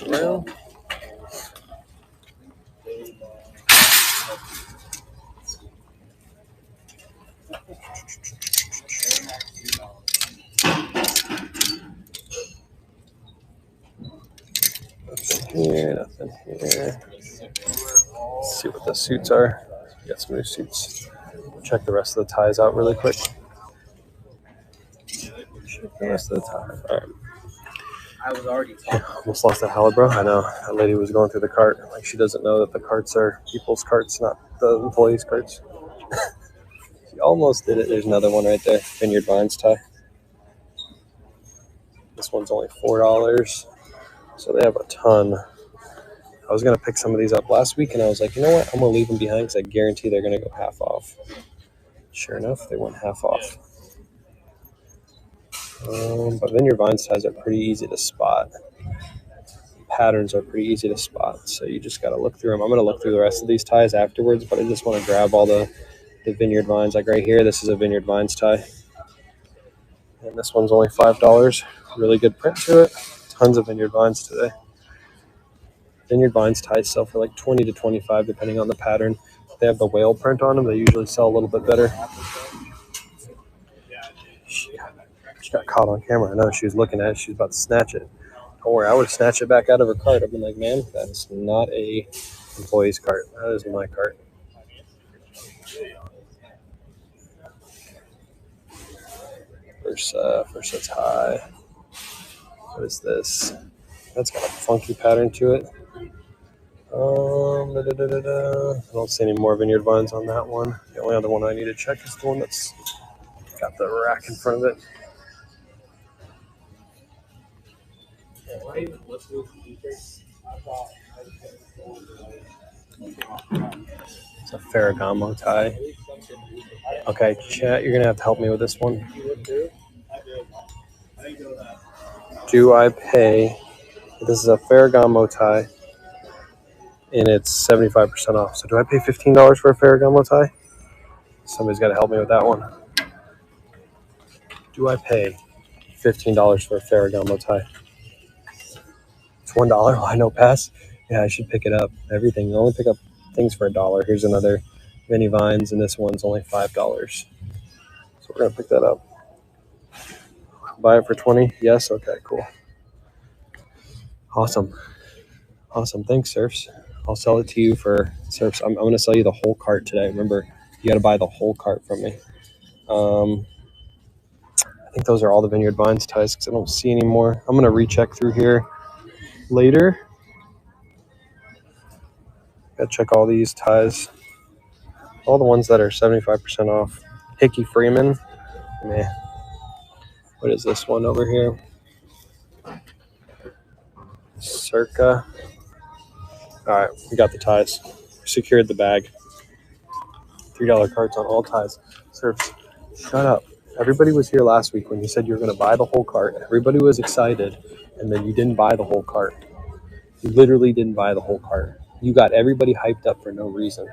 around. Nothing here. Let's see what the suits are. We got some new suits. Check the rest of the ties out really quick. Check the rest of the ties. All right. I was already Almost lost that Halibro. I know. That lady was going through the cart. Like she doesn't know that the carts are people's carts, not the employees' carts. She almost did it. There's another one right there. Vineyard Vines tie. This one's only $4. So they have a ton. I was going to pick some of these up last week, and I was like, you know what? I'm going to leave them behind because I guarantee they're going to go half off. Sure enough, they went half off. But Vineyard Vines ties are pretty easy to spot. Patterns are pretty easy to spot, so you just got to look through them. I'm going to look through the rest of these ties afterwards, but I just want to grab all the Vineyard Vines. Like right here, this is a Vineyard Vines tie. And this one's only $5. Really good print to it. Tons of Vineyard Vines today. Vineyard Vines ties sell for like 20 to 25 depending on the pattern. If they have the whale print on them, they usually sell a little bit better. She got caught on camera. I know she was looking at it. She was about to snatch it. Don't worry, I would snatch it back out of her cart. I've been like, man, that's not a employee's cart. That is my cart. Versa tie. What is this? That's got a funky pattern to it. I don't see any more vineyard vines on that one. The only other one I need to check is the one that's got the rack in front of it. It's a Ferragamo tie. Okay, chat, you're gonna have to help me with this one. Do I pay? This is a Ferragamo tie, and it's 75% off. So do I pay $15 for a Ferragamo tie? Somebody's got to help me with that one. Do I pay $15 for a Ferragamo tie? It's $1. Why no pass? Yeah, I should pick it up. Everything. You only pick up things for $1. Here's another Vinny Vines, and this one's only $5. So we're gonna pick that up. Buy it for 20. Yes. Okay. Cool. Awesome. Thanks, Surfs. I'll sell it to you for Surfs. I'm gonna sell you the whole cart today. Remember, you got to buy the whole cart from me. I think those are all the Vineyard Vines ties because I don't see any more. I'm gonna recheck through here later. Gotta check all these ties. All the ones that are 75% off. Hickey Freeman. Meh. What is this one over here? Circa. Alright, we got the ties. Secured the bag. $3 carts on all ties. Surfs, shut up. Everybody was here last week when you said you were going to buy the whole cart. Everybody was excited, and then you didn't buy the whole cart. You literally didn't buy the whole cart. You got everybody hyped up for no reason.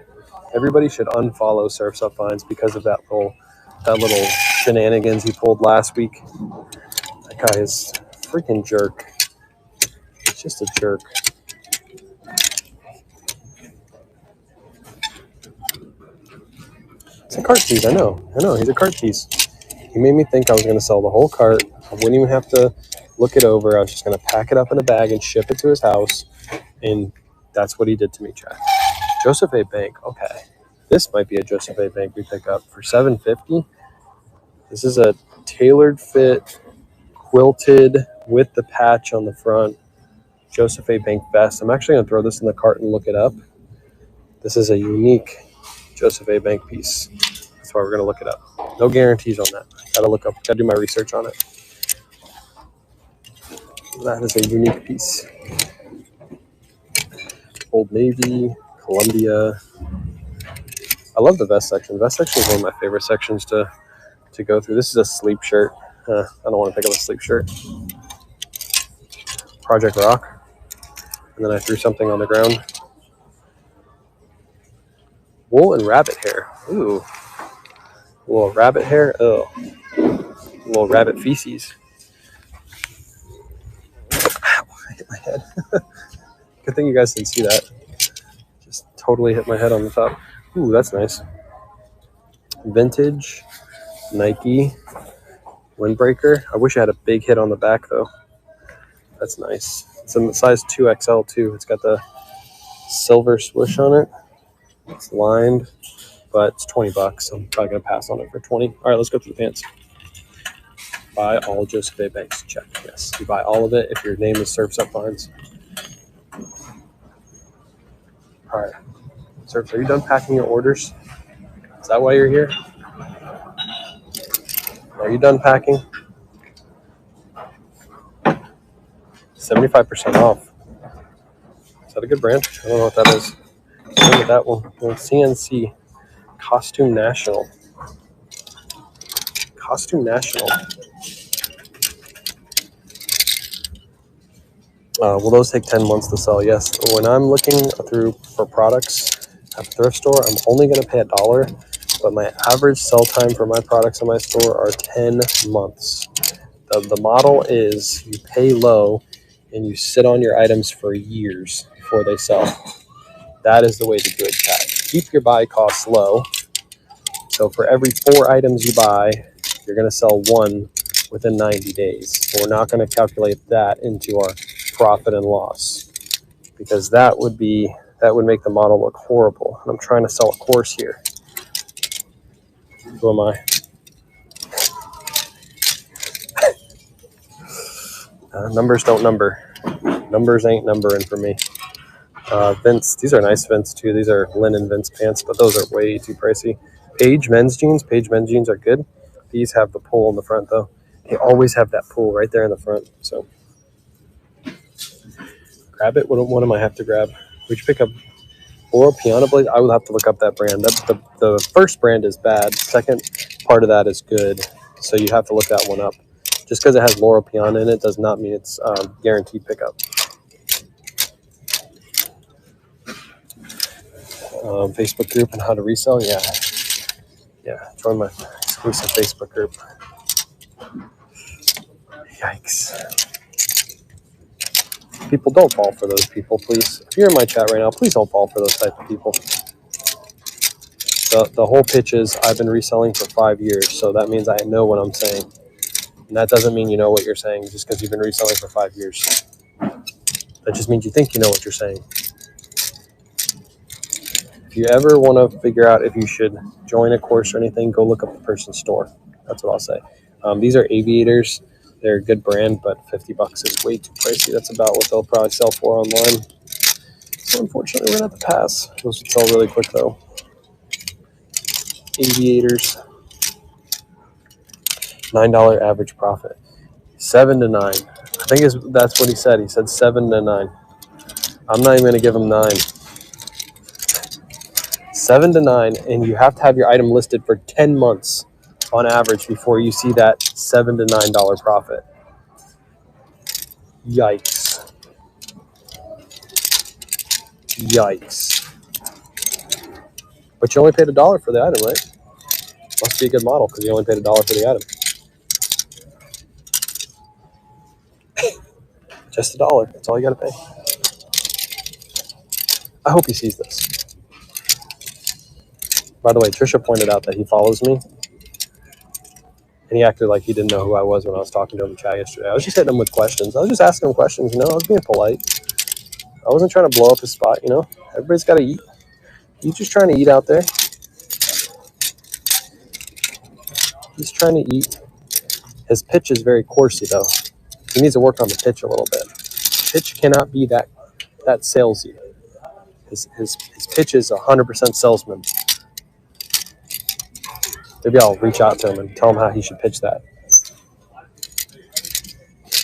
Everybody should unfollow Surfs Up Vines because of that little shenanigans he pulled last week. That guy is a freaking jerk. He's just a jerk. It's a cart tease. I know. He's a cart tease. He made me think I was going to sell the whole cart. I wouldn't even have to look it over. I was just going to pack it up in a bag and ship it to his house. And that's what he did to me, Chad. Joseph A. Bank. Okay. This might be a Joseph A. Bank we pick up for $7.50. This is a tailored fit, quilted with the patch on the front. Joseph A. Bank vest. I'm actually going to throw this in the cart and look it up. This is a unique Joseph A. Bank piece. That's why we're going to look it up. No guarantees on that. Gotta do my research on it. That is a unique piece. Old Navy, Columbia. I love the vest section. The vest section is one of my favorite sections to go through. This is a sleep shirt. I don't want to pick up a sleep shirt. Project Rock. And then I threw something on the ground. Wool and rabbit hair. Ooh. A little rabbit hair. Oh. A little rabbit feces. Ow, I hit my head. Good thing you guys didn't see that. Just totally hit my head on the top. Ooh, that's nice. Vintage. Nike. Windbreaker. I wish I had a big hit on the back though. That's nice. It's in the size 2XL too. It's got the silver swoosh on it. It's lined, but it's $20. I'm probably gonna pass on it for 20. All right, let's go through the pants. Buy all Joseph A. Banks. Check. Yes, you buy all of it if your name is Surfs Up Vines. All right, Surfs, are you done packing your orders? Is that why you're here? Are you done packing? 75% off. Is that a good brand? I don't know what that is. Look at that one. CNC. Costume National. Costume National. Will those take 10 months to sell? Yes. When I'm looking through for products at the thrift store, I'm only going to pay $1, but my average sell time for my products in my store are 10 months. The model is you pay low and you sit on your items for years before they sell. That is the way to do it, Pat. Keep your buy costs low. So for every 4 items you buy, you're going to sell 1 within 90 days. So we're not going to calculate that into our profit and loss because that would make the model look horrible. And I'm trying to sell a course here. Who am I? Numbers don't number. Numbers ain't numbering for me. Vince, these are nice Vince too. These are linen Vince pants, but those are way too pricey. Page men's jeans are good. These have the pull in the front though. They always have that pull right there in the front. So grab it. What am I have to grab? We should pick up Oral Piano Blade. I would have to look up that brand. The first brand is bad. Second part of that is good. So you have to look that one up. Just because it has Laurel Piano in it does not mean it's guaranteed pickup. Facebook group and how to resell. Yeah. Join my exclusive Facebook group. Yikes. People, don't fall for those people, please. If you're in my chat right now, please don't fall for those type of people. The whole pitch is I've been reselling for 5 years, so that means I know what I'm saying. And that doesn't mean you know what you're saying just because you've been reselling for 5 years. That just means you think you know what you're saying. If you ever want to figure out if you should join a course or anything, go look up the person's store. That's what I'll say. These are Aviators. They're a good brand, but $50 is way too pricey. That's about what they'll probably sell for online. So unfortunately, we're going to have to pass. Those will sell really quick, though. Aviators. $9 average profit. 7 to 9. I think that's what he said. He said 7 to 9. I'm not even going to give him 9. 7 to 9, and you have to have your item listed for 10 months on average before you see that $7 to $9 profit. Yikes. But you only paid $1 for the item, right? Must be a good model because you only paid $1 for the item. Just $1. That's all you got to pay. I hope he sees this. By the way, Trisha pointed out that he follows me. And he acted like he didn't know who I was when I was talking to him in chat yesterday. I was just hitting him with questions. I was just asking him questions, I was being polite. I wasn't trying to blow up his spot, Everybody's got to eat. He's just trying to eat out there. He's trying to eat. His pitch is very coursey, though. He needs to work on the pitch a little bit. Pitch cannot be that salesy. His pitch is 100% salesman. Maybe I'll reach out to him and tell him how he should pitch that.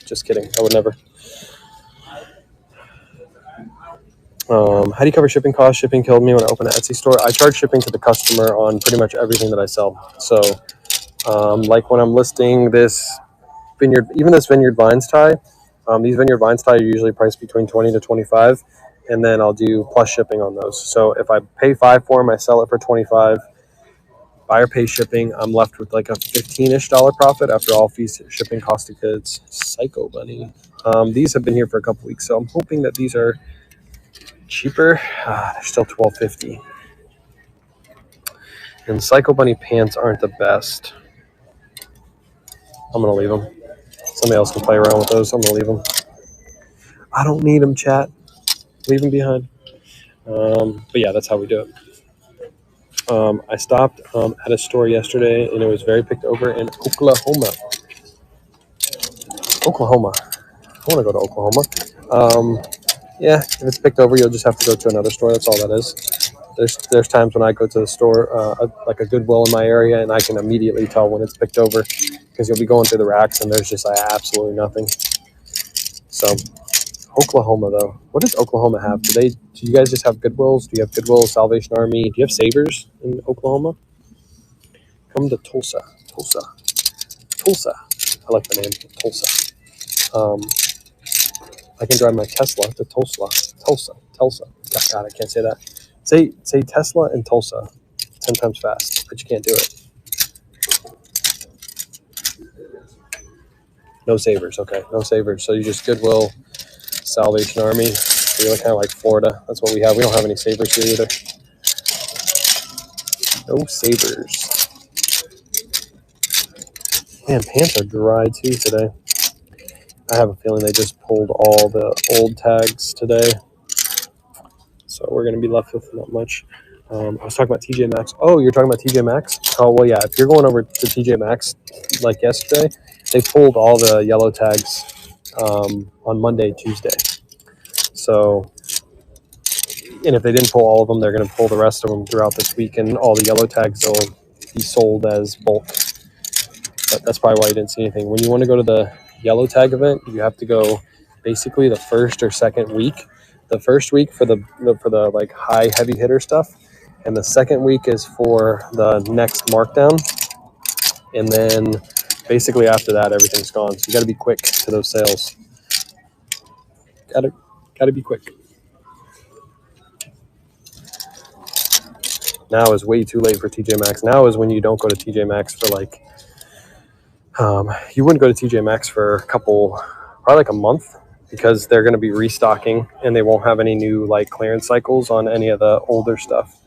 Just kidding. I would never. How do you cover shipping costs? Shipping killed me when I opened an Etsy store. I charge shipping to the customer on pretty much everything that I sell. So, like when I'm listing this vineyard vines tie, these vineyard vines tie are usually priced between $20 to $25, and then I'll do plus shipping on those. So if I pay $5 for them, I sell it for $25. Buyer pays shipping. I'm left with like a $15-ish profit after all fees, shipping, cost of goods. Psycho Bunny. These have been here for a couple weeks, so I'm hoping that these are cheaper. They're still $12.50. And Psycho Bunny pants aren't the best. I'm gonna leave them. Somebody else can play around with those. I'm gonna leave them. I don't need them, chat. Leave them behind. But yeah, that's how we do it. I stopped at a store yesterday, and it was very picked over in Oklahoma. I want to go to Oklahoma. Yeah, if it's picked over, you'll just have to go to another store. That's all that is. There's times when I go to the store, like a Goodwill in my area, and I can immediately tell when it's picked over because you'll be going through the racks, and there's just absolutely nothing. So, Oklahoma, though. What does Oklahoma have? Do you guys just have Goodwills? Do you have Goodwill, Salvation Army? Do you have Savers in Oklahoma? Come to Tulsa. I like the name, Tulsa. I can drive my Tesla to Tulsa. God, I can't say that. Say Tesla and Tulsa 10 times fast, but you can't do it. No Savers, okay. No Savers. So you just Goodwill, Salvation Army. You're kind of like Florida. That's what we have. We don't have any Savers here either. No Savers. Man, pants are dry too today. I have a feeling they just pulled all the old tags today. So we're going to be left with not much. I was talking about TJ Maxx. Oh, you're talking about TJ Maxx? Oh, well, yeah. If you're going over to TJ Maxx like yesterday, they pulled all the yellow tags on Monday, Tuesday. So, and if they didn't pull all of them, they're going to pull the rest of them throughout this week, and all the yellow tags will be sold as bulk. But that's probably why you didn't see anything. When you want to go to the yellow tag event, you have to go basically the first or second week. The first week for the like high heavy hitter stuff, and the second week is for the next markdown. And then basically after that, everything's gone. So you got to be quick to those sales. Got to be quick. Now is way too late for TJ Maxx. Now is when you don't go to TJ Maxx for like, you wouldn't go to TJ Maxx for probably like a month, because they're going to be restocking and they won't have any new like clearance cycles on any of the older stuff.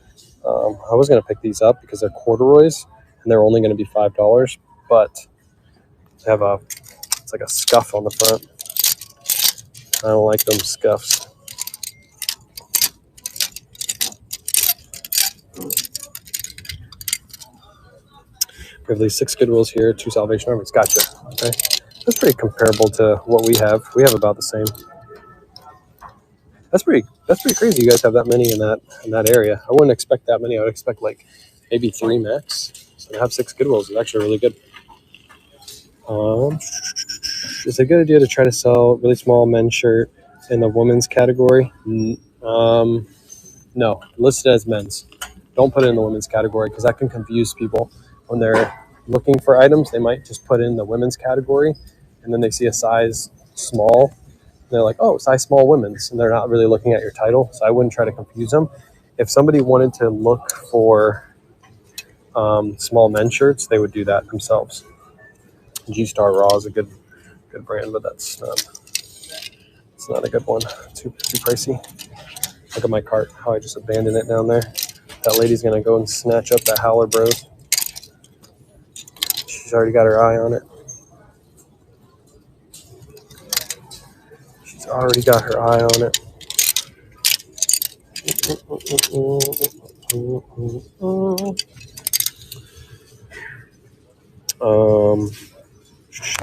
I was going to pick these up because they're corduroys and they're only going to be $5, but they have it's like a scuff on the front. I don't like them scuffs. We have these 6 Goodwills here, 2 Salvation Armies. Gotcha. Okay. That's pretty comparable to what we have. We have about the same. That's pretty crazy. You guys have that many in that area. I wouldn't expect that many. I would expect like maybe 3 max. So to have 6 Goodwills is actually really good. It's a good idea to try to sell really small men's shirt in the women's category. No, listed as men's. Don't put it in the women's category, because that can confuse people. When they're looking for items, they might just put in the women's category, and then they see a size small. They're like, oh, size small women's, and they're not really looking at your title. So I wouldn't try to confuse them. If somebody wanted to look for small men's shirts, they would do that themselves. G-Star Raw is a good brand, but it's not a good one. Too pricey. Look at my cart, how I just abandoned it down there. That lady's gonna go and snatch up that Howler Bros. She's already got her eye on it. She's already got her eye on it.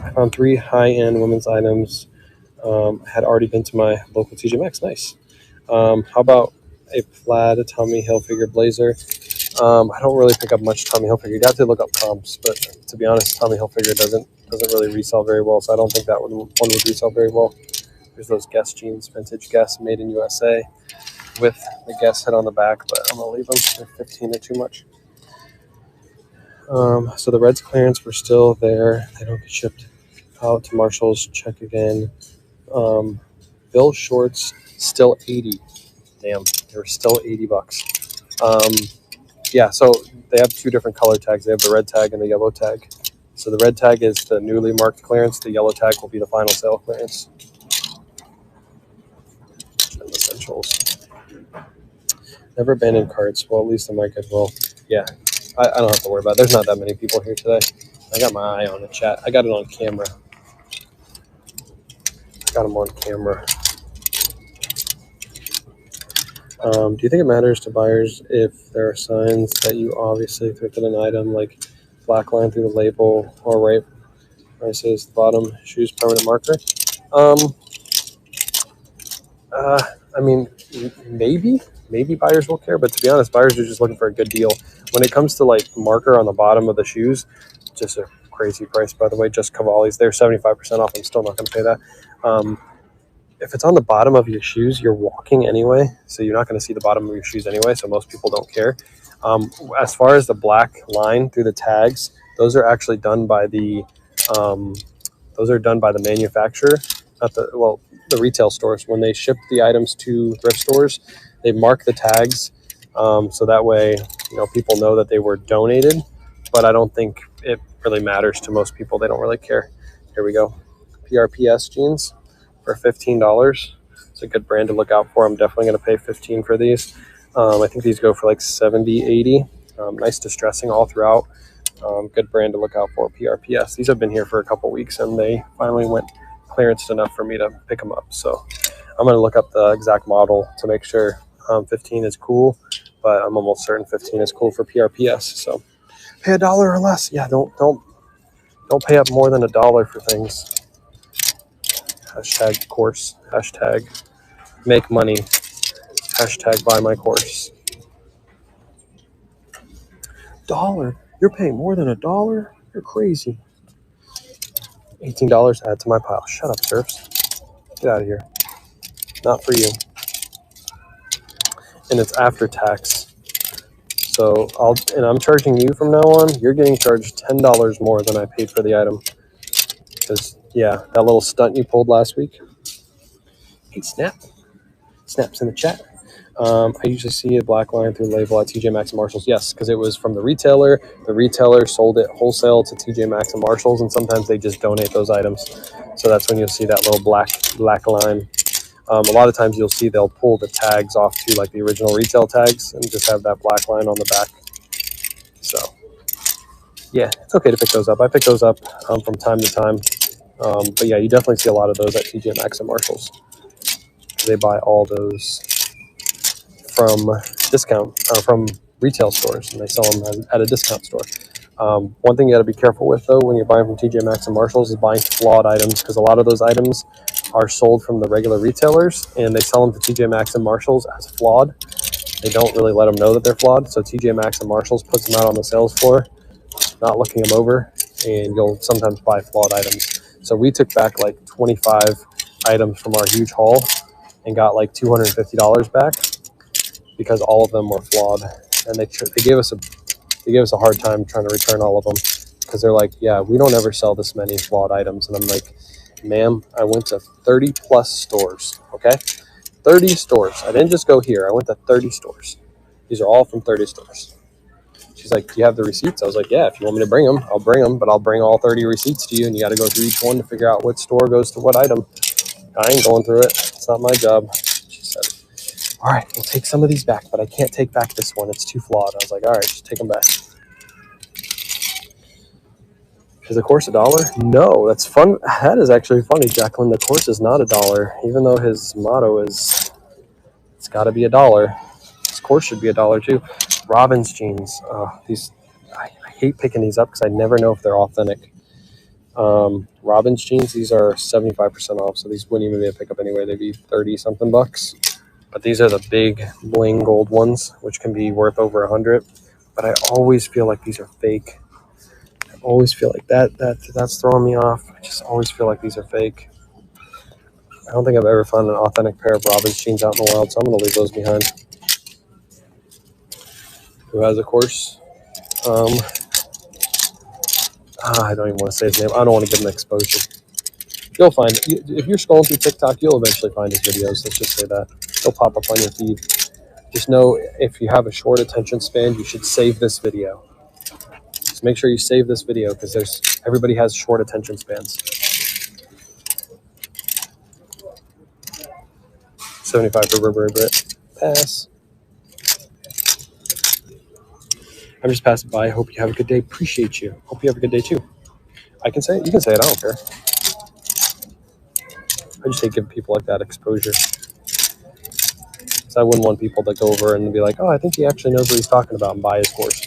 I found 3 high-end women's items. Had already been to my local TJ Maxx. Nice. How about a plaid Tommy Hilfiger blazer? I don't really pick up much Tommy Hilfiger. You'd have to look up comps, but to be honest, Tommy Hilfiger doesn't really resell very well, so I don't think that one would resell very well. There's those Guess jeans, vintage Guess, made in USA, with the Guess head on the back, but I'm gonna leave them. They're 15 or too much. So the Reds clearance were still there. They don't get shipped out to Marshalls. Check again. Bill shorts still 80. Damn, they were still $80. Yeah, so they have 2 different color tags. They have the red tag and the yellow tag. So the red tag is the newly marked clearance. The yellow tag will be the final sale clearance. And essentials. Never abandoned carts. Well, at least in my Goodwill. Yeah, I don't have to worry about it. There's not that many people here today. I got my eye on the chat. I got it on camera. Got them on camera. Do you think it matters to buyers if there are signs that you obviously thrifted an item, like black line through the label, or right where it says bottom shoes permanent marker? I mean, maybe buyers will care, but to be honest, buyers are just looking for a good deal. When it comes to like marker on the bottom of the shoes, just a crazy price, by the way. Just Cavalli's, they're 75% off. I'm still not going to pay that. If it's on the bottom of your shoes, you're walking anyway, so you're not going to see the bottom of your shoes anyway, so most people don't care. As far as the black line through the tags, those are actually done by the manufacturer, not the retail stores. When they ship the items to thrift stores, they mark the tags, so that way people know that they were donated. But I don't think it really matters to most people. They don't really care. Here we go. PRPS jeans for $15. It's a good brand to look out for. I'm definitely going to pay $15 for these. I think these go for like $70, $80. Nice distressing all throughout. Good brand to look out for, PRPS. These have been here for a couple weeks, and they finally went clearanced enough for me to pick them up. So I'm going to look up the exact model to make sure 15 is cool, but I'm almost certain 15 is cool for PRPS. So pay $1 or less. Yeah, don't pay up more than $1 for things. Hashtag course. Hashtag make money. Hashtag buy my course. $1. You're paying more than $1? You're crazy. $18 add to my pile. Shut up, Surfs. Get out of here. Not for you. And it's after tax. So I'm charging you from now on. You're getting charged $10 more than I paid for the item. Because yeah, that little stunt you pulled last week. Hey, Snap. Snap's in the chat. I usually see a black line through the label at TJ Maxx and Marshalls. Yes, because it was from the retailer. The retailer sold it wholesale to TJ Maxx and Marshalls, and sometimes they just donate those items. So that's when you'll see that little black line. A lot of times you'll see they'll pull the tags off to like the original retail tags and just have that black line on the back. So yeah, it's okay to pick those up. I pick those up from time to time. But yeah, you definitely see a lot of those at TJ Maxx and Marshalls. They buy all those from from retail stores, and they sell them at a discount store. One thing you got to be careful with though when you're buying from TJ Maxx and Marshalls is buying flawed items, because a lot of those items are sold from the regular retailers and they sell them to TJ Maxx and Marshalls as flawed. They don't really let them know that they're flawed, so TJ Maxx and Marshalls puts them out on the sales floor, not looking them over, and you'll sometimes buy flawed items. So we took back like 25 items from our huge haul and got like $250 back because all of them were flawed, and they gave us a hard time trying to return all of them, because they're like, yeah, we don't ever sell this many flawed items. And I'm like, ma'am, I went to 30 plus stores, okay? 30 stores. I didn't just go here. I went to 30 stores. These are all from 30 stores. She's like, do you have the receipts? I was like, yeah, if you want me to bring them, I'll bring them, but I'll bring all 30 receipts to you, and you got to go through each one to figure out what store goes to what item. I ain't going through it. It's not my job. She said, all right, we'll take some of these back, but I can't take back this one. It's too flawed. I was like, all right, just take them back. Is the course $1? No, that's fun. That is actually funny, Jacqueline. The course is not $1, even though his motto is, it's got to be $1. This course should be $1 too. Robin's jeans. I hate picking these up because I never know if they're authentic. Robin's jeans, these are 75% off, so these wouldn't even be a pickup anyway. They'd be 30 something bucks. But these are the big bling gold ones, which can be worth over 100. But I always feel like these are fake. I always feel like that's throwing me off. I just always feel like these are fake. I don't think I've ever found an authentic pair of Robin's jeans out in the wild, so I'm going to leave those behind. Who has a course? I don't even want to say his name. I don't want to give him exposure. You'll find, if you're scrolling through TikTok, you'll eventually find his videos. Let's just say that. They'll pop up on your feed. Just know, if you have a short attention span, you should save this video. Just make sure you save this video, because everybody has short attention spans. 75 for Burberry Brit. Pass. I'm just passing by. Hope you have a good day. Appreciate you. Hope you have a good day too. I can say it. You can say it. I don't care. I just hate giving people like that exposure. So I wouldn't want people to go over and be like, oh, I think he actually knows what he's talking about, and buy his course.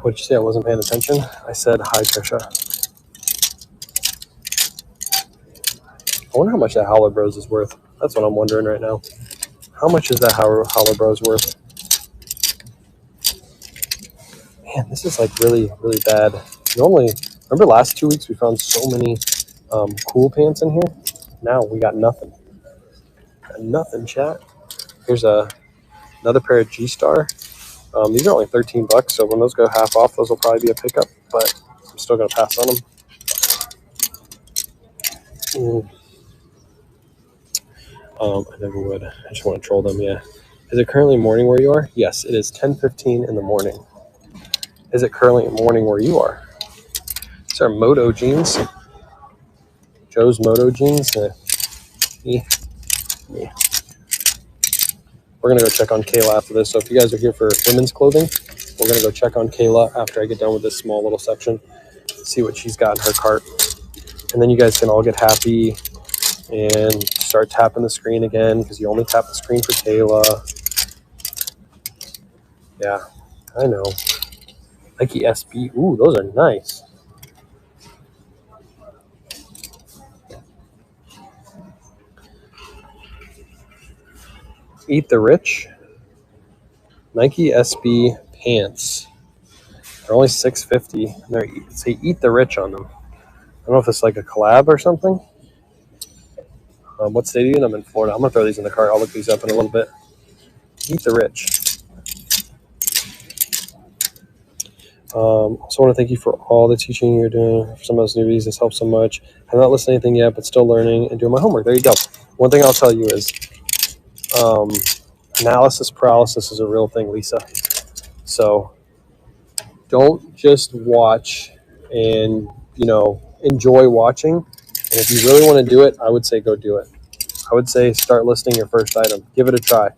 What did you say? I wasn't paying attention? I said, hi, Trisha. I wonder how much that Howler Bros is worth. That's what I'm wondering right now. How much is that Howler Bros worth? Man, this is like really, really bad. Normally, remember last 2 weeks we found so many cool pants in here? Now we got nothing. Got nothing, chat. Here's another pair of G-Star. These are only 13 bucks, so when those go half off, those will probably be a pickup, but I'm still going to pass on them. I never would. I just want to troll them, yeah. Is it currently morning where you are? Yes, it is 10:15 in the morning. Is it currently morning where you are? These are Moto jeans. Joe's Moto jeans. Yeah. We're going to go check on Kayla after this. So if you guys are here for women's clothing, we're going to go check on Kayla after I get done with this small little section. See what she's got in her cart. And then you guys can all get happy and start tapping the screen again because you only tap the screen for Kayla. Yeah, I know. Nike SB. Ooh, those are nice. Eat the Rich. Nike SB pants. They're only $6.50. They say Eat the Rich on them. I don't know if it's like a collab or something. What state are you in? I'm in Florida. I'm going to throw these in the cart. I'll look these up in a little bit. Eat the Rich. Also want to thank you for all the teaching you're doing for some of those newbies. This helps so much. I've not listened to anything yet, but still learning and doing my homework. There you go. One thing I'll tell you is analysis paralysis is a real thing, Lisa. So don't just watch and, enjoy watching. And if you really want to do it, I would say go do it. I would say start listing your first item. Give it a try.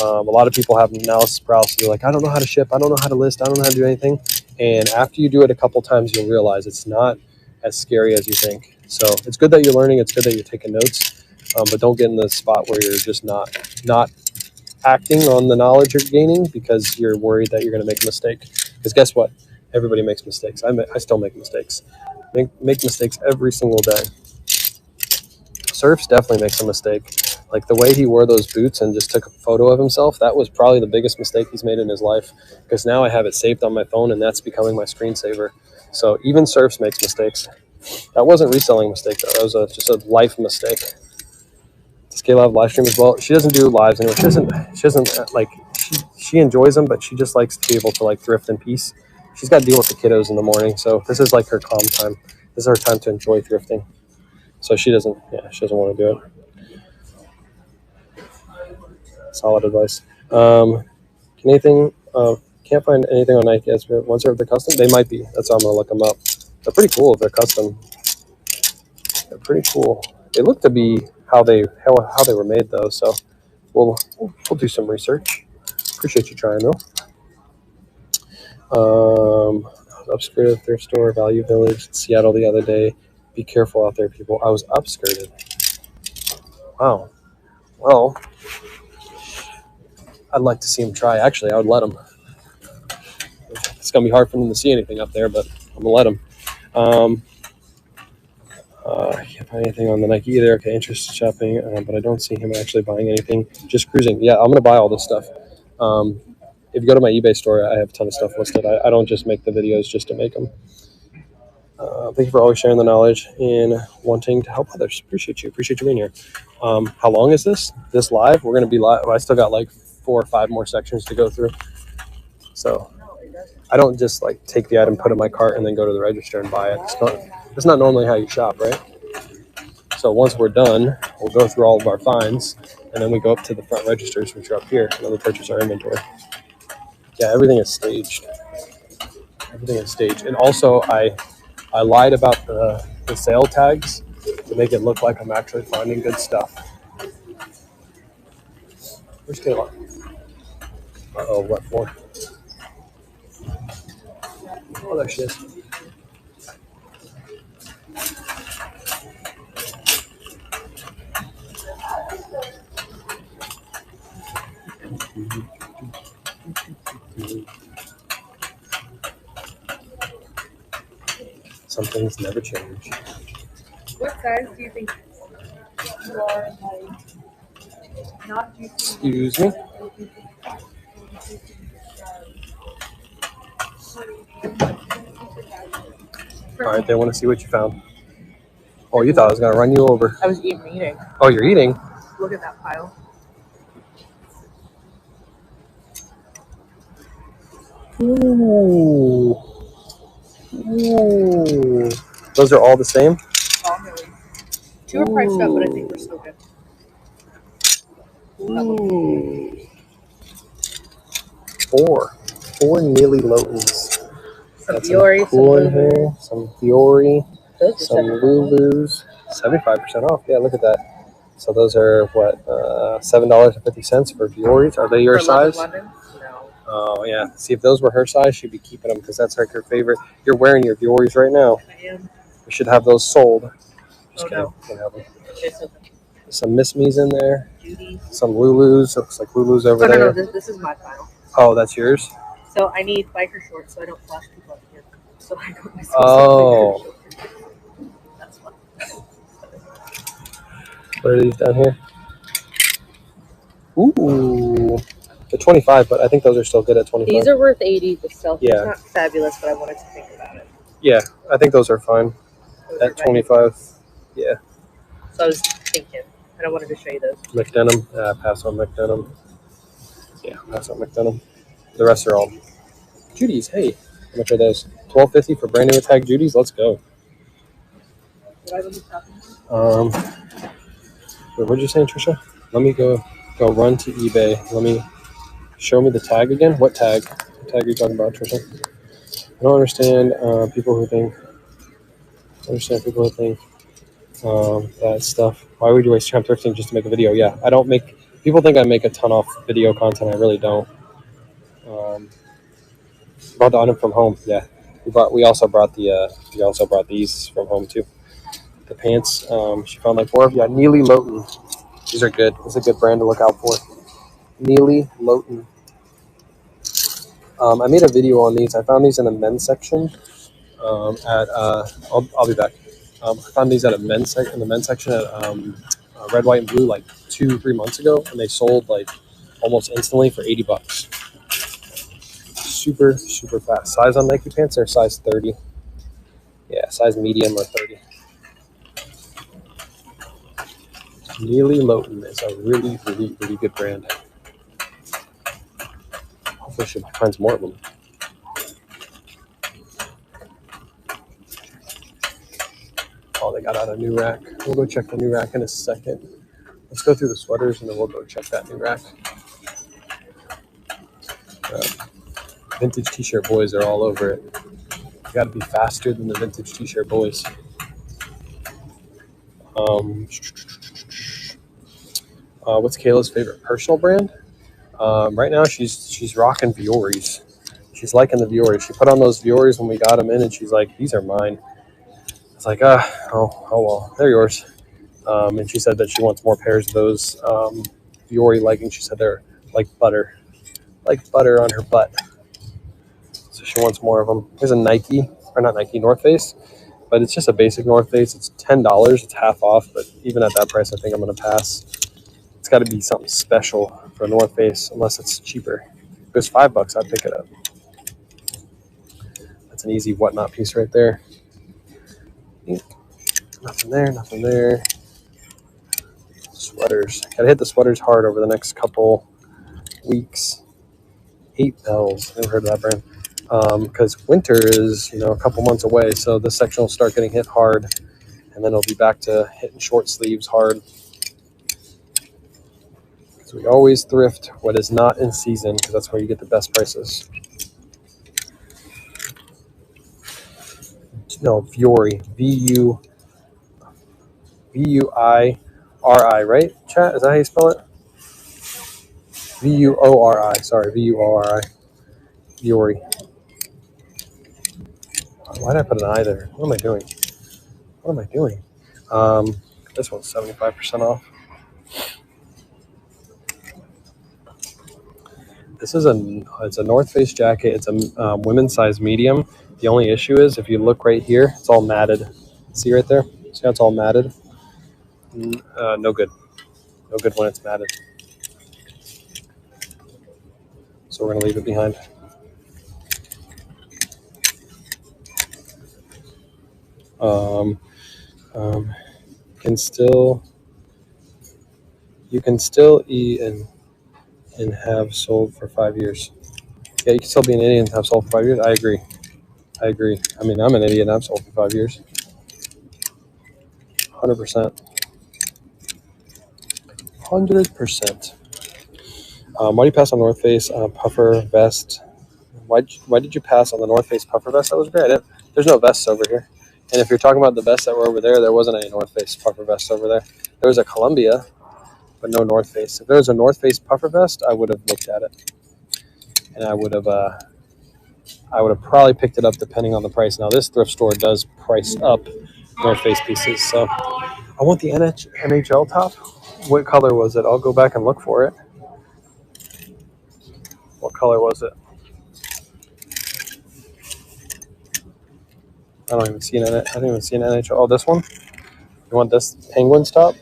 A lot of people have analysis paralysis. They're like, I don't know how to ship. I don't know how to list. I don't know how to do anything. And after you do it a couple times, you'll realize it's not as scary as you think. So it's good that you're learning. It's good that you're taking notes. But don't get in the spot where you're just not acting on the knowledge you're gaining because you're worried that you're going to make a mistake. Because guess what? Everybody makes mistakes. I still make mistakes. Make mistakes every single day. Surfs definitely makes a mistake. Like the way he wore those boots and just took a photo of himself, that was probably the biggest mistake he's made in his life. Because now I have it saved on my phone and that's becoming my screensaver. So even Surfs makes mistakes. That wasn't reselling mistake though. That was just a life mistake. Does Kayla have live stream as well? She doesn't do lives anymore. She doesn't like. She enjoys them, but she just likes to be able to like thrift in peace. She's got to deal with the kiddos in the morning, so this is like her calm time. This is her time to enjoy thrifting. So she doesn't want to do it. Solid advice. Can't find anything on Nike. Once they're custom, they might be. That's how I'm gonna look them up. They're pretty cool if they're custom. They're pretty cool. They look to be how they were made though. So we'll do some research. Appreciate you trying though. I was upskirted at thrift store, Value Village, in Seattle the other day. Be careful out there, people. I was upskirted. Wow. Well, I'd like to see him try. Actually, I would let him. It's gonna be hard for him to see anything up there, but I'm gonna let him. I can't find anything on the Nike either. Okay, interested shopping, but I don't see him actually buying anything. Just cruising. Yeah, I'm gonna buy all this stuff. If you go to my eBay store, I have a ton of stuff listed. I don't just make the videos just to make them. Thank you for always sharing the knowledge and wanting to help others. Appreciate you being here. How long is this live? We're going to be live. I still got like 4 or 5 more sections to go through. So I don't just like take the item, put it in my cart, and then go to the register and buy it. It's not normally how you shop, right? So once we're done, we'll go through all of our finds, and then we go up to the front registers, which are up here, and then we purchase our inventory. Yeah, everything is staged. And also, I lied about the sale tags to make it look like I'm actually finding good stuff. Where's Kayla? Uh-oh, what for? Oh, there she is. Some things never change. What size do you think you are? Not Excuse me? All right, they want to see what you found. Oh, you thought I was going to run you over. I was eating. Oh, you're eating? Look at that pile. Ooh. Those are all the same? All really. 2 are priced up, but I think we're still good. Ooh. 4 Neely Lowtons. Some Fiori, cool in here. Some Fiori, some Lulus. 75% off. Yeah, look at that. So those are what, $7.50 for Fioris. Are they your size? London? No. Oh yeah. See, if those were her size, she'd be keeping them because that's like her favorite. You're wearing your Fioris right now. I am. We should have those sold. Just kidding. no. Can't have them. Okay, so Some Miss Me's in there. Judy. Some Lulus. Looks like Lulu's over Oh, there. no, this is my file. Oh, that's yours? So I need biker shorts so I don't flash people up here. So I got myself Oh. some biker shorts. That's fun. What are these down here? Ooh. They're 25, but I think those are still good at 25. These are worth 80. The selfie's Yeah. not fabulous, but I wanted to think about it. Yeah, I think those are fine Those at are 25. Yeah. So I was thinking, and I wanted to show you those. McDenim. Pass on McDenim. Yeah, pass on McDenim. The rest are all Judy's. Hey, how much are those? $12.50 for brand new tag Judy's. Let's go. What did you say, Trisha? Let me go run to eBay. Let me show me the tag again. What tag? What tag are you talking about, Trisha? I don't understand people who think. That stuff. Why would you waste time thrifting just to make a video? Yeah, I don't make. People think I make a ton off video content. I really don't. Brought the item from home. Yeah, we also brought these from home too. The pants. She found like 4 of. Yeah, Neely Lowton. These are good. It's a good brand to look out for. Neely Lowton. I made a video on these. I found these in the men's section. I'll be back. I found these at a in the men's section at Red, White, and Blue like 2-3 months ago, and they sold like almost instantly for $80. Super fast. Size on Nike pants are size 30. Yeah, size medium or 30. Neely Lowton is a really good brand. Hopefully she finds more of them. Oh, they got out a new rack. We'll go check the new rack in a second. Let's go through the sweaters and then we'll go check that new rack. Vintage t-shirt boys are all over it. You got to be faster than the vintage t-shirt boys. What's Kayla's favorite personal brand? Right now she's rocking Vioris. She's liking the Vioris. She put on those Vioris when we got them in, and she's like, "These are mine." It's like, oh well, they're yours. And she said that she wants more pairs of those Viori leggings. She said they're like butter on her butt. So she wants more of them. Here's a North Face, but it's just a basic North Face. It's $10. It's half off, but even at that price, I think I'm going to pass. It's got to be something special for a North Face, unless it's cheaper. If it was $5, I'd pick it up. That's an easy whatnot piece right there. Nothing there. Sweaters. Gotta hit the sweaters hard over the next couple weeks. 8 Bells. Never heard of that brand. Because winter is, a couple months away, so this section will start getting hit hard, and then it'll be back to hitting short sleeves hard. Because we always thrift what is not in season, because that's where you get the best prices. No, Viori. V-U-I-R-I, right? Chat, is that how you spell it? V-U-O-R-I. Sorry, V-U-O-R-I. Viori. Why did I put an I there? What am I doing? This one's 75% off. This is it's a North Face jacket. It's a women's size medium. The only issue is if you look right here, it's all matted. See right there? See how it's all matted? No good. No good when it's matted. So we're gonna leave it behind. You can still eat and have sold for 5 years. Yeah, you can still be an idiot and have sold for 5 years. I agree. I mean, I'm an idiot and I've sold for 5 years. 100%. 100%. Why do you pass on North Face puffer vest? Why did you pass on the North Face puffer vest? That was great. There's no vests over here. And if you're talking about the vests that were over there, there wasn't any North Face puffer vest over there. There was a Columbia, but no North Face. If there was a North Face puffer vest, I would have looked at it, and I would have probably picked it up depending on the price. Now this thrift store does price up North Face pieces, so I want the NHL top. What color was it? I'll go back and look for it. What color was it? I don't even see an I don't even see an NHL. Oh, this one? You want this Penguins top?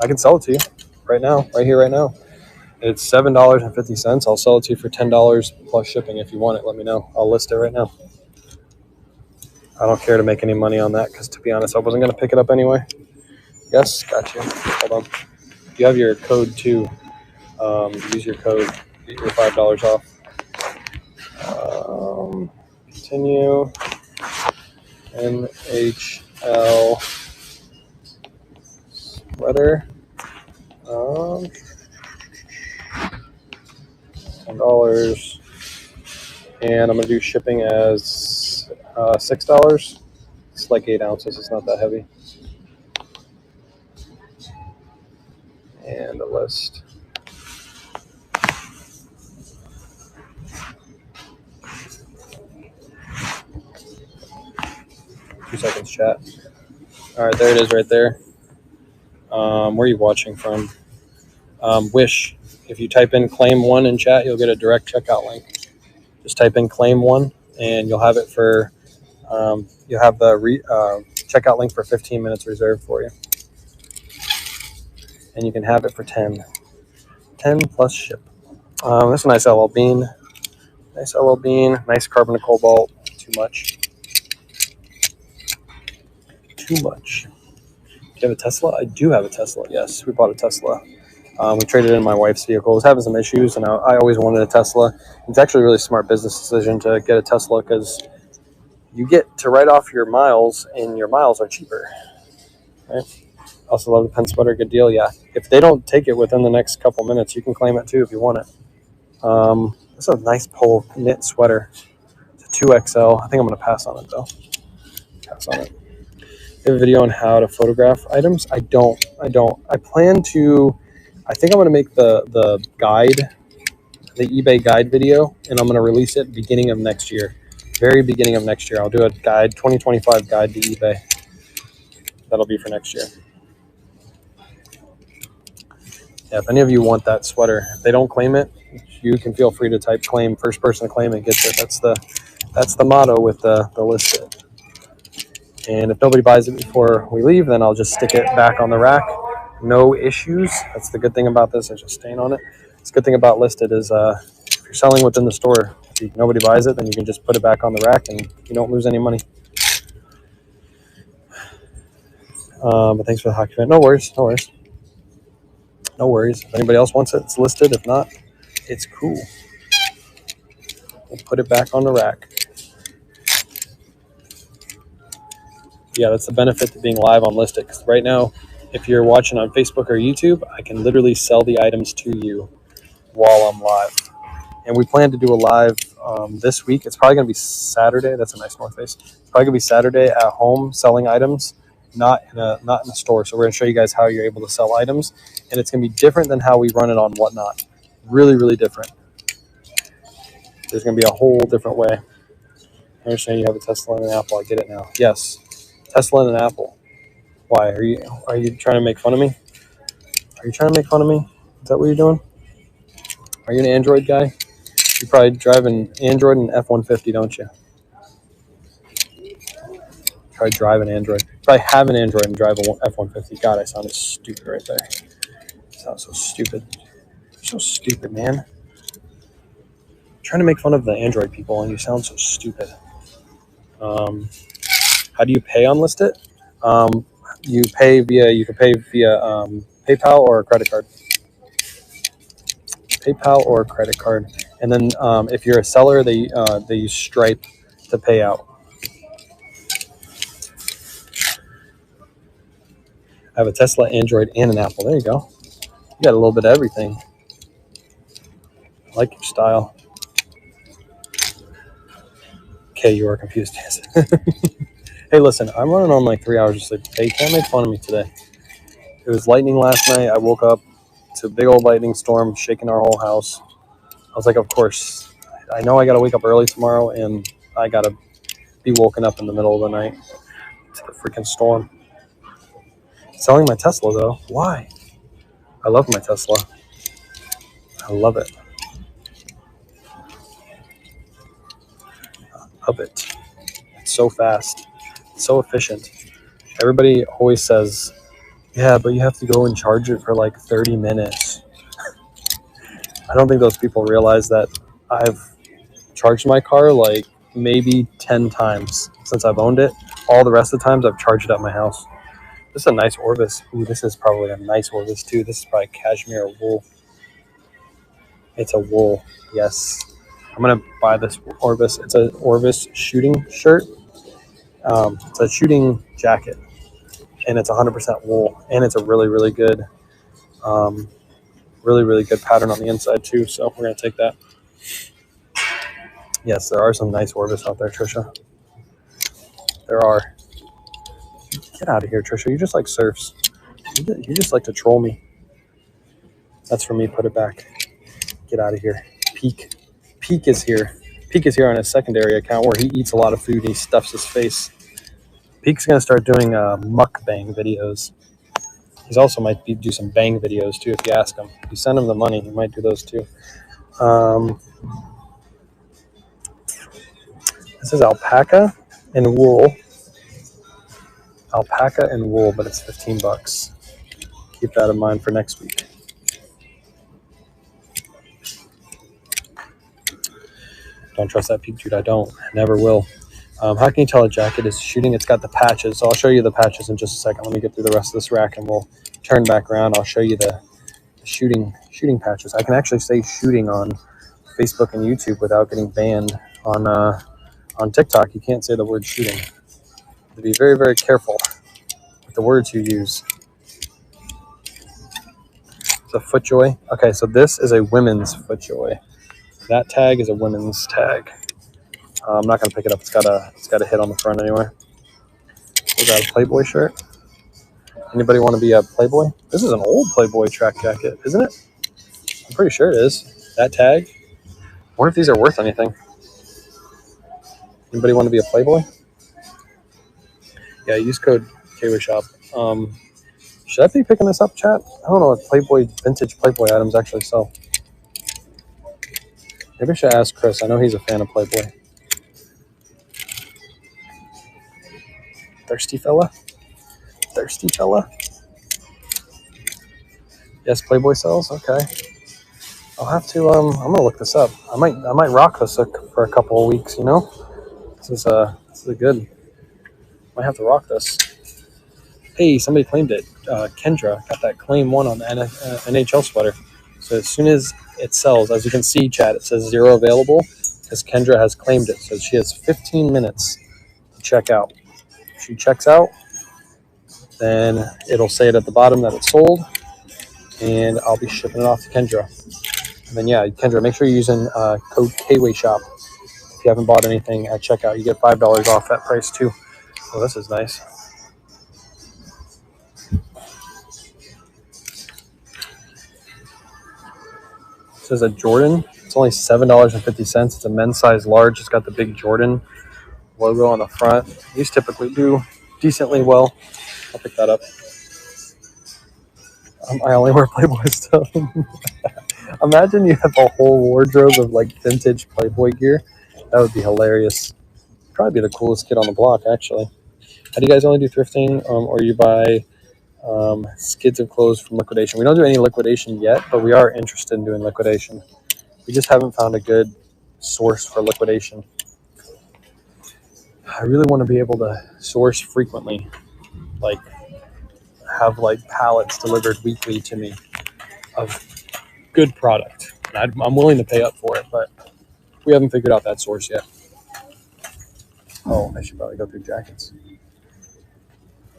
I can sell it to you right now, right here, right now. It's $7.50. I'll sell it to you for $10 plus shipping. If you want it, let me know. I'll list it right now. I don't care to make any money on that because, to be honest, I wasn't going to pick it up anyway. Yes, got you. Hold on. You have your code too. Use your code. Get your $5 off. Continue. NHL sweater. $10. And I'm going to do shipping as $6. It's like 8 ounces. It's not that heavy. And a list. Two seconds, chat. All right, there it is right there. Where are you watching from? Wish. If you type in claim 1 in chat, you'll get a direct checkout link. Just type in claim 1 and you'll have it for, you'll have the checkout link for 15 minutes reserved for you. And you can have it for 10 plus ship. This is a nice LL Bean. Nice LL Bean. Nice carbon to cobalt. Too much. Too much. Do you have a Tesla? I do have a Tesla. Yes, we bought a Tesla. We traded in my wife's vehicle. I was having some issues, and I always wanted a Tesla. It's actually a really smart business decision to get a Tesla because you get to write off your miles, and your miles are cheaper. Right? Also love the pen sweater. Good deal. Yeah. If they don't take it within the next couple minutes, you can claim it too if you want it. This is a nice pole knit sweater. It's a 2XL. I think I'm going to pass on it though. Pass on it. You have a video on how to photograph items? I don't. I plan to. I think I'm going to make the guide, the eBay guide video, and I'm going to release it beginning of next year. Very beginning of next year. I'll do a guide, 2025 guide to eBay. That'll be for next year. Yeah, if any of you want that sweater, if they don't claim it, you can feel free to type claim. First person to claim it gets it. That's the motto with the list it. And if nobody buys it before we leave, then I'll just stick it back on the rack. No issues. That's the good thing about this. There's a stain on it. It's a good thing about listed is if you're selling within the store, if nobody buys it, then you can just put it back on the rack and you don't lose any money. But thanks for the hockey fan. No worries. No worries. No worries. If anybody else wants it, it's listed. If not, it's cool. We'll put it back on the rack. Yeah, that's the benefit to being live on Listed. Because right now, if you're watching on Facebook or YouTube, I can literally sell the items to you while I'm live. And we plan to do a live this week. It's probably going to be Saturday. That's a nice North Face. It's probably going to be Saturday at home selling items, not in a store. So we're going to show you guys how you're able to sell items. And it's going to be different than how we run it on Whatnot. Really, really different. There's going to be a whole different way. I understand you have a Tesla and an Apple. I get it now. Yes. Tesla and an Apple. Why? Are you trying to make fun of me? Are you trying to make fun of me? Is that what you're doing? Are you an Android guy? You probably drive an Android and F-150, don't you? Probably drive an Android. Probably have an Android and drive an F-150. God, I sounded stupid right there. I sound so stupid. You're so stupid, man. I'm trying to make fun of the Android people, and you sound so stupid. How do you pay on Listed? You can pay via PayPal or a credit card. PayPal or a credit card. And then if you're a seller, they use Stripe to pay out. I have a Tesla, Android, and an Apple. There you go. You got a little bit of everything. I like your style. Okay, you are confused. Hey, listen, I'm running on like 3 hours of sleep. Hey, you can't make fun of me today. It was lightning last night. I woke up to a big old lightning storm shaking our whole house. I was like, of course. I know I got to wake up early tomorrow, and I got to be woken up in the middle of the night to the freaking storm. Selling my Tesla though. Why? I love my Tesla. I love it. Love it. It's so fast. It's so efficient. Everybody always says, yeah, but you have to go and charge it for like 30 minutes. I don't think those people realize that I've charged my car like maybe 10 times since I've owned it. All the rest of the times I've charged it at my house. This is a nice Orvis. Ooh, this is probably a nice Orvis too. This is probably cashmere or wool. It's a wool. Yes. I'm going to buy this Orvis. It's an Orvis shooting shirt. It's a shooting jacket. And it's 100% wool. And it's a really, really good, really good pattern on the inside too. So we're going to take that. Yes, there are some nice Orvis out there, Trisha. There are. Get out of here, Trisha. You just like surfs. You just like to troll me. That's for me. Put it back. Get out of here. Peak is here. Peak is here on his secondary account where he eats a lot of food and he stuffs his face. Peak's going to start doing mukbang videos. He's also might do some bang videos too if you ask him. If you send him the money, he might do those too. This is alpaca and wool. Alpaca and wool, but it's $15. Keep that in mind for next week. Don't trust that Peak, dude. I don't. I never will. How can you tell a jacket is shooting? It's got the patches. So I'll show you the patches in just a second. Let me get through the rest of this rack and we'll turn back around. I'll show you the shooting patches. I can actually say shooting on Facebook and YouTube without getting banned. On TikTok, you can't say the word shooting. You have to be very, very careful with the words you use. It's a FootJoy. Okay, so this is a women's FootJoy. That tag is a women's tag. I'm not gonna pick it up. It's got a hit on the front anyway. Is that a Playboy shirt? Anybody want to be a Playboy? This is an old Playboy track jacket, isn't it? I'm pretty sure it is. That tag. I wonder if these are worth anything. Anybody want to be a Playboy? Yeah, use code Kayla Shop. Should I be picking this up, chat? I don't know if vintage Playboy items actually sell. Maybe I should ask Chris. I know he's a fan of Playboy. Thirsty fella? Thirsty fella? Yes, Playboy sells? Okay. I'll have to, I'm going to look this up. I might rock this for a couple of weeks, you know? This is a good. Might have to rock this. Hey, somebody claimed it. Kendra got that claim 1 on the NHL sweater. So as soon as it sells, as you can see, chat, it says 0 available because Kendra has claimed it. So she has 15 minutes to check out. If she checks out, then it'll say it at the bottom that it's sold, and I'll be shipping it off to Kendra. And then, yeah, Kendra, make sure you're using code Kayway Shop. If you haven't bought anything at checkout, you get $5 off that price too. Oh, this is nice. This is a Jordan. It's only $7.50. It's a men's size large. It's got the big Jordan logo on the front. These typically do decently well. I'll pick that up. I only wear Playboy stuff. Imagine you have a whole wardrobe of like vintage Playboy gear. That would be hilarious. Probably be the coolest kid on the block, actually. How do you guys only do thrifting, or you buy skids of clothes from liquidation? We don't do any liquidation yet, but we are interested in doing liquidation. We just haven't found a good source for liquidation. I really want to be able to source frequently, like have like pallets delivered weekly to me of good product. And I'm willing to pay up for it, but we haven't figured out that source yet. Oh, I should probably go through jackets.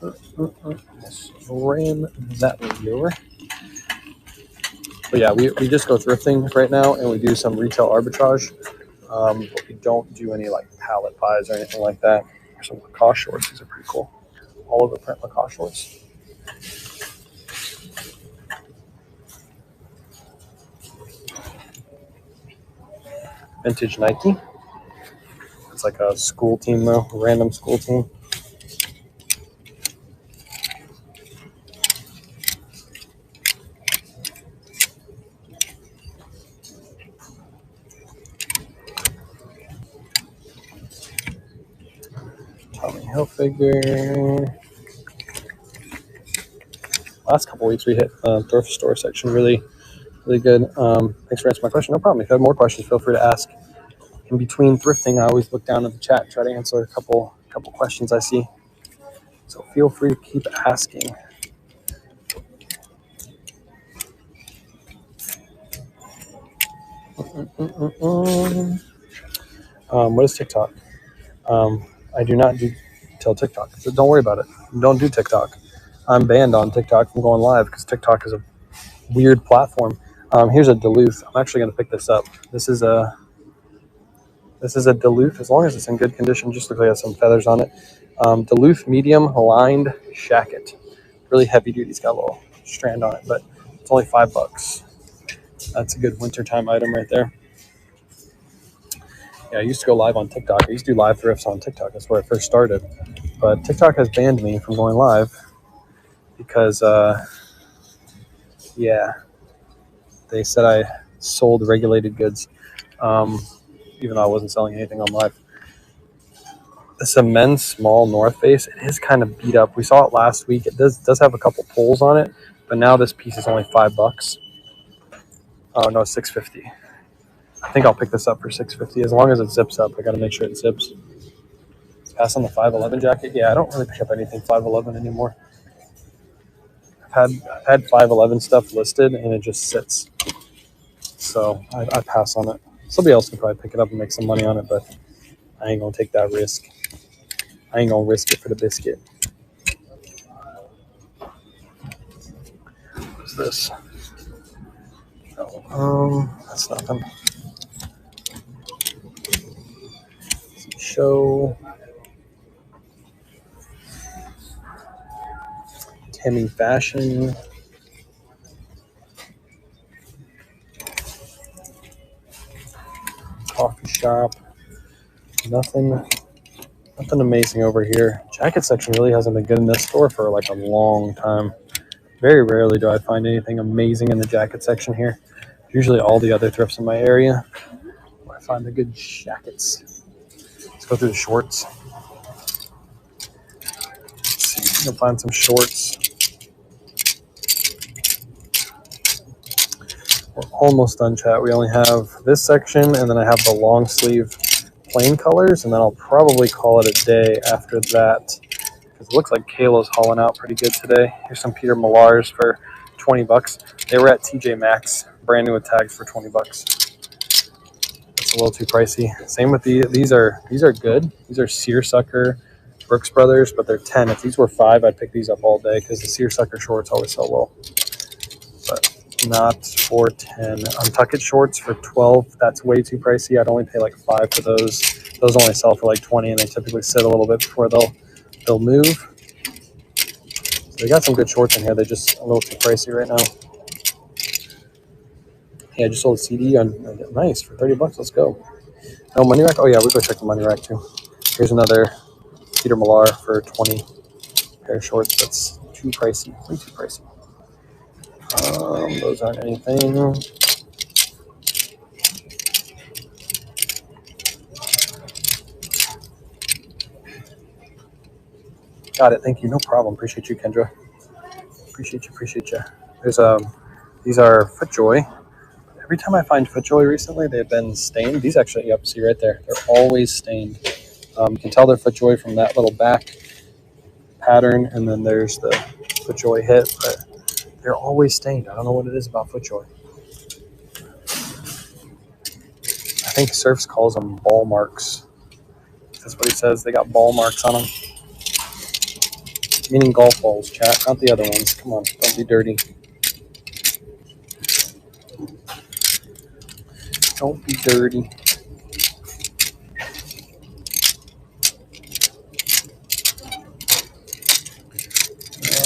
Ran that way over. But yeah, we just go thrifting right now, and we do some retail arbitrage. But we don't do any like pallet buys or anything like that. There's some Lacoste shorts. These are pretty cool. All over print Lacoste shorts. Vintage Nike. It's like a school team though, a random school team. Go figure. Last couple weeks we hit thrift store section really good. Thanks for answering my question. No problem. If you have more questions, feel free to ask. In between thrifting, I always look down at the chat, try to answer a couple questions I see. So feel free to keep asking. What is TikTok? I do not tell TikTok, so don't worry about it. Don't do TikTok. I'm banned on TikTok from going live because TikTok is a weird platform. Here's a Duluth. I'm actually going to pick this up. This is a Duluth. As long as it's in good condition, just looks like it has some feathers on it. Duluth medium lined shacket. Really heavy duty. It's got a little strand on it, but it's only $5. That's a good wintertime item right there. Yeah, I used to go live on TikTok. I used to do live thrifts on TikTok. That's where I first started. But TikTok has banned me from going live because, they said I sold regulated goods, even though I wasn't selling anything on live. This is a men's small North Face. It is kind of beat up. We saw it last week. It does have a couple pulls on it, but now this piece is only $5. Oh no, $6.50. I think I'll pick this up for $6.50 as long as it zips up. I got to make sure it zips. Pass on the 511 jacket. Yeah, I don't really pick up anything 511 anymore. I've had 511 stuff listed and it just sits. So I pass on it. Somebody else can probably pick it up and make some money on it, but I ain't gonna take that risk. I ain't gonna risk it for the biscuit. What's this? Oh, that's nothing. Show Timmy Fashion. Coffee shop. Nothing amazing over here. Jacket section really hasn't been good in this store for like a long time. Very rarely do I find anything amazing in the jacket section here. Usually all the other thrifts in my area where I find the good jackets. Let's go through the shorts. Let's see if we can find some shorts. We're almost done, chat. We only have this section, and then I have the long sleeve plain colors, and then I'll probably call it a day after that. Because it looks like Kayla's hauling out pretty good today. Here's some Peter Millars for $20. They were at TJ Maxx, brand new with tags for $20. That's a little too pricey. Same with these are good. These are Seersucker Brooks Brothers, but they're 10. If these were 5, I'd pick these up all day because the Seersucker shorts always sell well. But not for 10. Untucked shorts for 12. That's way too pricey. I'd only pay like 5 for those. Those only sell for like 20, and they typically sit a little bit before they'll move. So they got some good shorts in here. They're just a little too pricey right now. Yeah, I just sold a CD on nice for $30. Let's go. No money rack. Oh yeah, we'll go check the money rack too. Here's another Peter Millar for 20 pair of shorts. That's too pricey. Way too pricey. Those aren't anything. Got it. Thank you. No problem. Appreciate you, Kendra. Appreciate you. There's these are FootJoy. Every time I find FootJoy recently, they've been stained. These actually, yep, see right there. They're always stained. You can tell they're FootJoy from that little back pattern, and then there's the FootJoy hit, but they're always stained. I don't know what it is about FootJoy. I think Surfs calls them ball marks. That's what he says. They got ball marks on them. Meaning golf balls, chat, not the other ones. Come on, don't be dirty. Don't be dirty.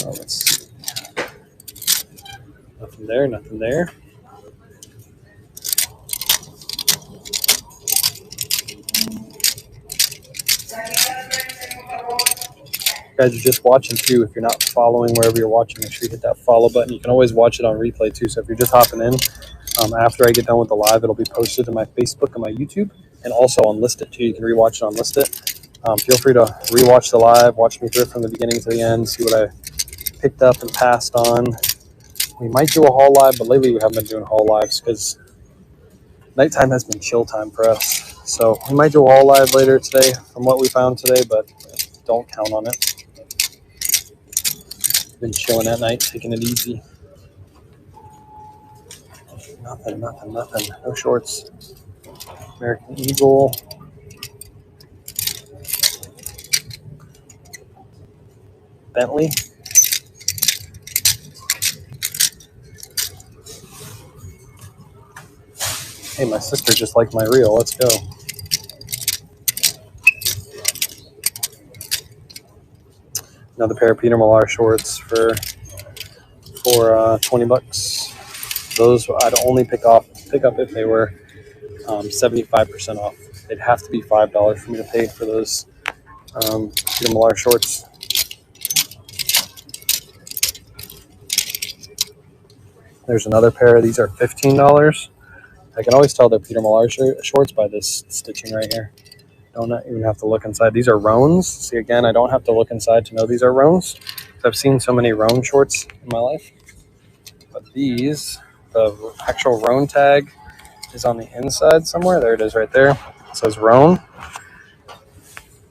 Let's see. Nothing there. You guys are just watching too. If you're not following wherever you're watching, make sure you hit that follow button. You can always watch it on replay too. So if you're just hopping in, after I get done with the live, it'll be posted to my Facebook and my YouTube, and also on List It too. You can rewatch it on List It. Feel free to rewatch the live, watch me thrift from the beginning to the end, see what I picked up and passed on. We might do a haul live, but lately we haven't been doing haul lives because nighttime has been chill time for us. So we might do a haul live later today from what we found today, but don't count on it. Been chilling at night, taking it easy. Nothing. No shorts. American Eagle. Bentley. Hey, my sister just liked my reel. Let's go. Another pair of Peter Millar shorts for $20. Those I'd only pick up if they were 75% off. It'd have to be $5 for me to pay for those Peter Millar shorts. There's another pair. These are $15. I can always tell they're Peter Millar shorts by this stitching right here. Don't even have to look inside. These are Roans. See, again, I don't have to look inside to know these are Roans. I've seen so many Roan shorts in my life. But these, the actual Roan tag is on the inside somewhere. There it is right there. It says Roan.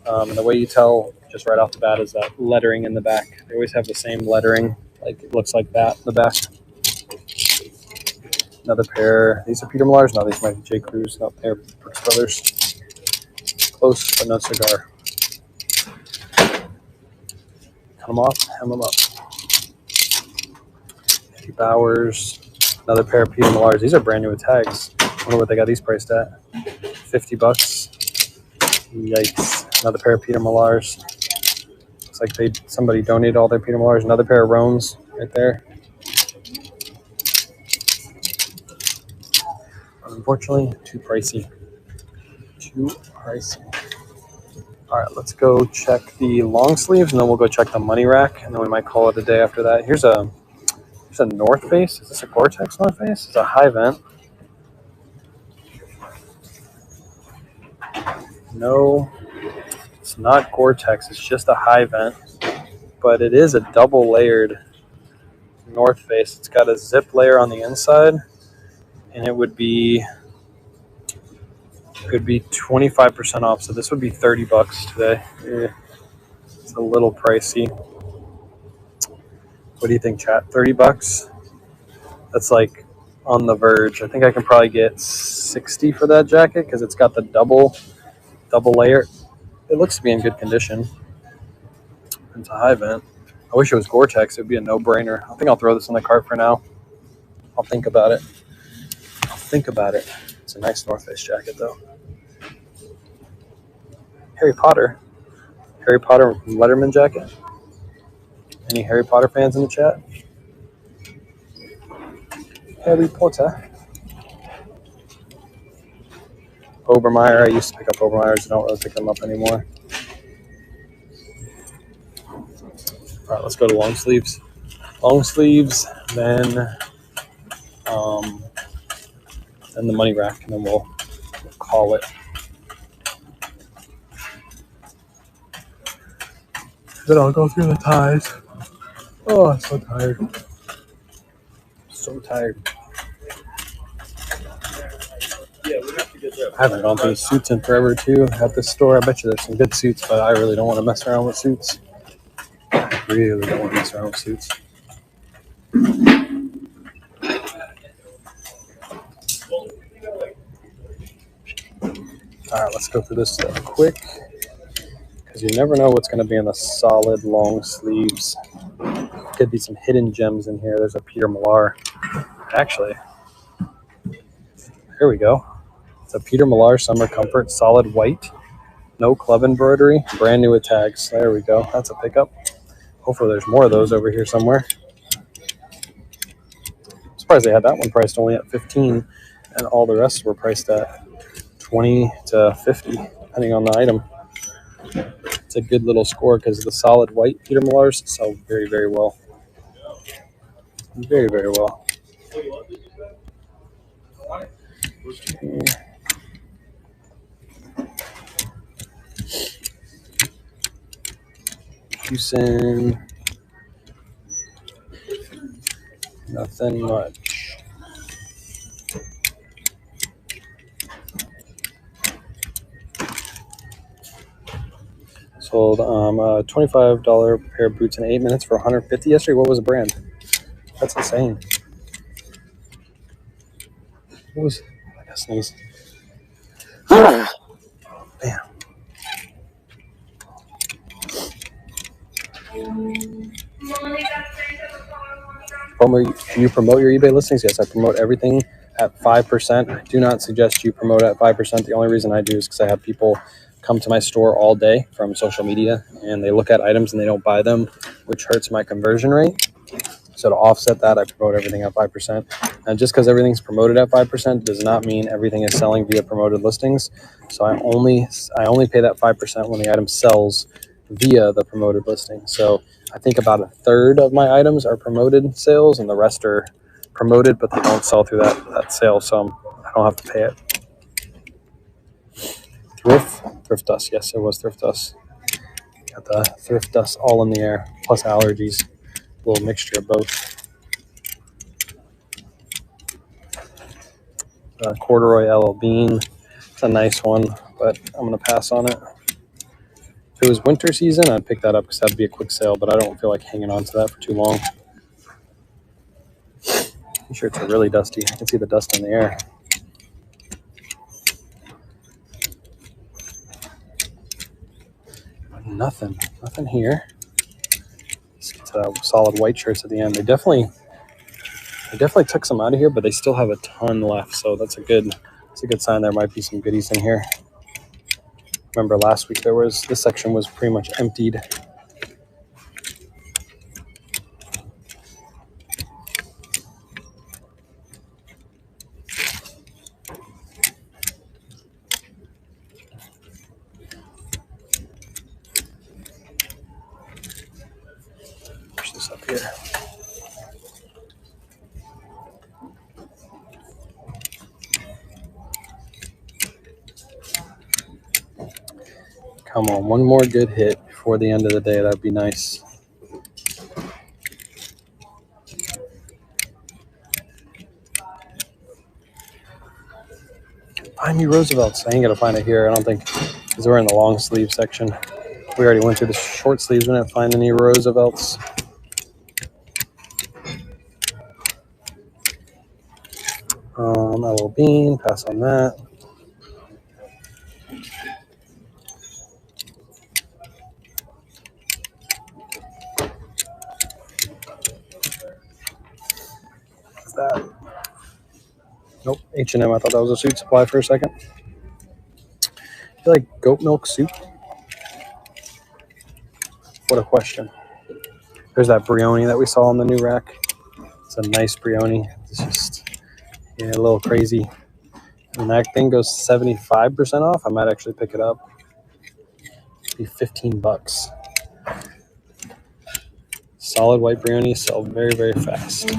And the way you tell just right off the bat is that lettering in the back. They always have the same lettering. Like it looks like that in the back. Another pair. These are Peter Millars. No, these might be J. Crew's. No, they're Brooks Brothers. Close, but no cigar. Cut them off, hem them up. Eddie Bowers. Another pair of Peter Millars. These are brand new with tags. I wonder what they got these priced at. $50. Yikes. Another pair of Peter Millars. Looks like somebody donated all their Peter Millars. Another pair of Roans right there. Unfortunately, too pricey. All right, let's go check the long sleeves, and then we'll go check the money rack, and then we might call it a day after that. Here's a North Face. Is this a Gore-Tex North Face? It's a high vent. No, it's not Gore-Tex. It's just a high vent, but it is a double layered North Face. It's got a zip layer on the inside, and it would be 25% off. So this would be $30 today. It's a little pricey. What do you think, chat? $30? That's like on the verge. I think I can probably get 60 for that jacket because it's got the double layer. It looks to be in good condition. It's a high vent. I wish it was Gore-Tex. It would be a no-brainer. I think I'll throw this in the cart for now. I'll think about it. It's a nice North Face jacket, though. Harry Potter Letterman jacket. Any Harry Potter fans in the chat? Harry Potter. Obermeyer. I used to pick up Obermeyers. I don't really pick them up anymore. All right, let's go to long sleeves. Then the money rack, and then we'll call it. Then I'll go through the ties. Oh, I'm so tired. I haven't gone through suits in forever, too, at this store. I bet you there's some good suits, but I really don't want to mess around with suits. All right, let's go through this stuff quick, because you never know what's going to be in the solid long sleeves. Could be some hidden gems in here. There's a Peter Millar. Actually, here we go. It's a Peter Millar Summer Comfort Solid White. No club embroidery. Brand new with tags. There we go. That's a pickup. Hopefully there's more of those over here somewhere. I'm surprised they had that one priced only at $15, and all the rest were priced at $20 to $50, depending on the item. It's a good little score because the solid white Peter Millars sell very, very well. Very, very well. Houston. Nothing much. Sold a $25 pair of boots in 8 minutes for $150 yesterday. What was the brand? That's insane. What was? I gotta sneeze. Bam. Do you promote your eBay listings? Yes, I promote everything at 5%. I do not suggest you promote at 5%. The only reason I do is because I have people come to my store all day from social media and they look at items and they don't buy them, which hurts my conversion rate. So to offset that, I promote everything at 5%. And just because everything's promoted at 5% does not mean everything is selling via promoted listings. So I only pay that 5% when the item sells via the promoted listing. So I think about a third of my items are promoted sales and the rest are promoted, but they don't sell through that sale. So I don't have to pay it. Thrift dust. Yes, it was thrift dust. Got the thrift dust all in the air, plus allergies, a little mixture of both. Corduroy LL Bean. It's a nice one, but I'm going to pass on it. If it was winter season, I'd pick that up because that'd be a quick sale, but I don't feel like hanging on to that for too long. These shirts are really dusty. I can see the dust in the air. Nothing here. Let's get to that solid white shirts at the end. They definitely took some out of here, but they still have a ton left, so that's a good sign. There might be some goodies in here. Remember last week this section was pretty much emptied. Push this up here. Come on, one more good hit before the end of the day. That'd be nice. Find me Roosevelt's. I ain't gonna find it here. I don't think, because we're in the long sleeve section. We already went through the short sleeves. We didn't find any Roosevelt's. A little bean. Pass on that. What's that? Nope. H&M. I thought that was a Suit Supply for a second. You like goat milk soup? What a question. There's that Brioni that we saw on the new rack. It's a nice Brioni. It's just a little crazy. And that thing goes 75% off. I might actually pick it up. It'd be $15. Solid white Brioni sell very, very fast.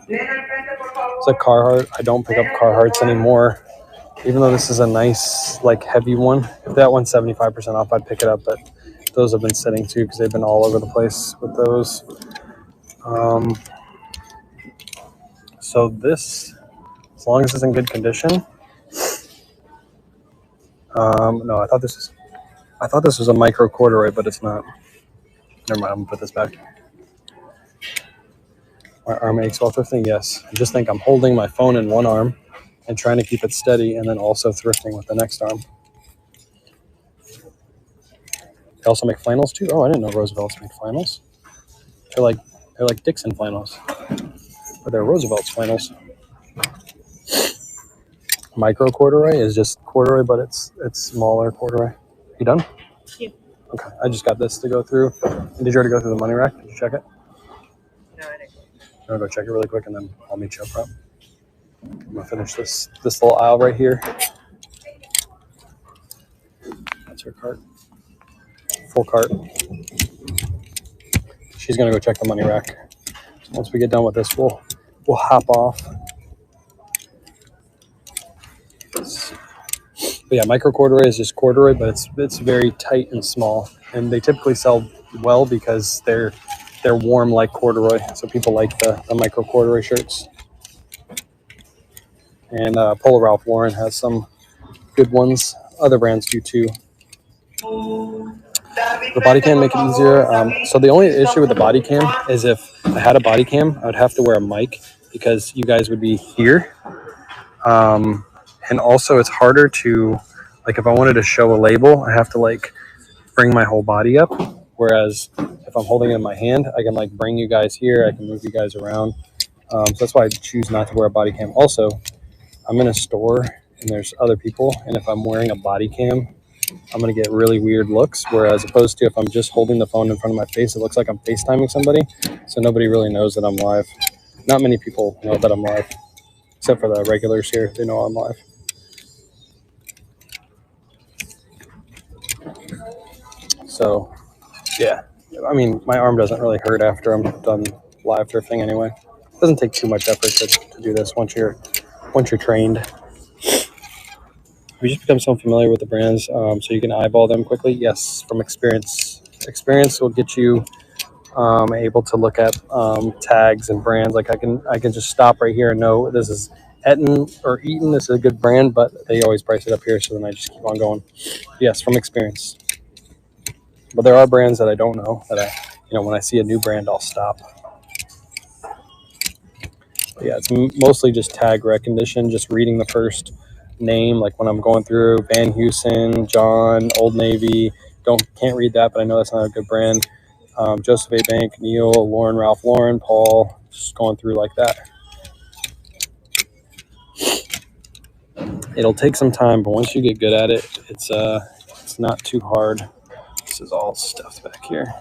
It's a Carhartt. I don't pick up Carhartts anymore. Even though this is a nice, like, heavy one. If that one's 75% off, I'd pick it up. But those have been sitting too because they've been all over the place with those. So this, as long as it's in good condition. No, I thought this was a micro corduroy, but it's not. Never mind. I'm gonna put this back. My arm aches while thrifting. Yes, I just think I'm holding my phone in one arm and trying to keep it steady, and then also thrifting with the next arm. They also make flannels too. Oh, I didn't know Roosevelt's make flannels. They're like Dixon flannels, but they're Roosevelt's flannels. Micro corduroy is just corduroy, but it's smaller corduroy. You done? Yeah. Okay, I just got this to go through. Did you already go through the money rack? Did you check it? No, I didn't. I'm gonna go check it really quick, and then I'll meet you up front. I'm gonna finish this little aisle right here. That's her cart. Full cart. She's gonna go check the money rack. So once we get done with this, we'll hop off. But yeah, micro corduroy is just corduroy, but it's very tight and small. and they typically sell well because they're warm like corduroy. So people like the micro corduroy shirts. And Polo Ralph Lauren has some good ones. Other brands do too. The body cam make it easier. So the only issue with the body cam is if I had a body cam, I would have to wear a mic because you guys would be here. And also it's harder to, like, if I wanted to show a label, I have to like bring my whole body up. Whereas if I'm holding it in my hand, I can like bring you guys here. I can move you guys around. So that's why I choose not to wear a body cam. Also, I'm in a store and there's other people, and if I'm wearing a body cam, I'm going to get really weird looks. Whereas opposed to if I'm just holding the phone in front of my face, it looks like I'm FaceTiming somebody. So nobody really knows that I'm live. Not many people know that I'm live, except for the regulars here. They know I'm live. So, yeah. I mean, my arm doesn't really hurt after I'm done live thrifting anyway. It doesn't take too much effort to do this once you're trained. We just become so familiar with the brands, so you can eyeball them quickly. Yes, from experience. Experience will get you able to look at tags and brands. Like I can just stop right here and know this is Eaton or Eaton. This is a good brand, but they always price it up here, so then I just keep on going. Yes, from experience. But there are brands that I don't know that when I see a new brand, I'll stop. But yeah, it's mostly just tag recognition, just reading the first name. Like when I'm going through Van Heusen, John, Old Navy, can't read that, but I know that's not a good brand. Joseph A. Bank, Neil, Lauren, Ralph Lauren, Paul, just going through like that. It'll take some time, but once you get good at it, it's not too hard. This is all stuffed back here.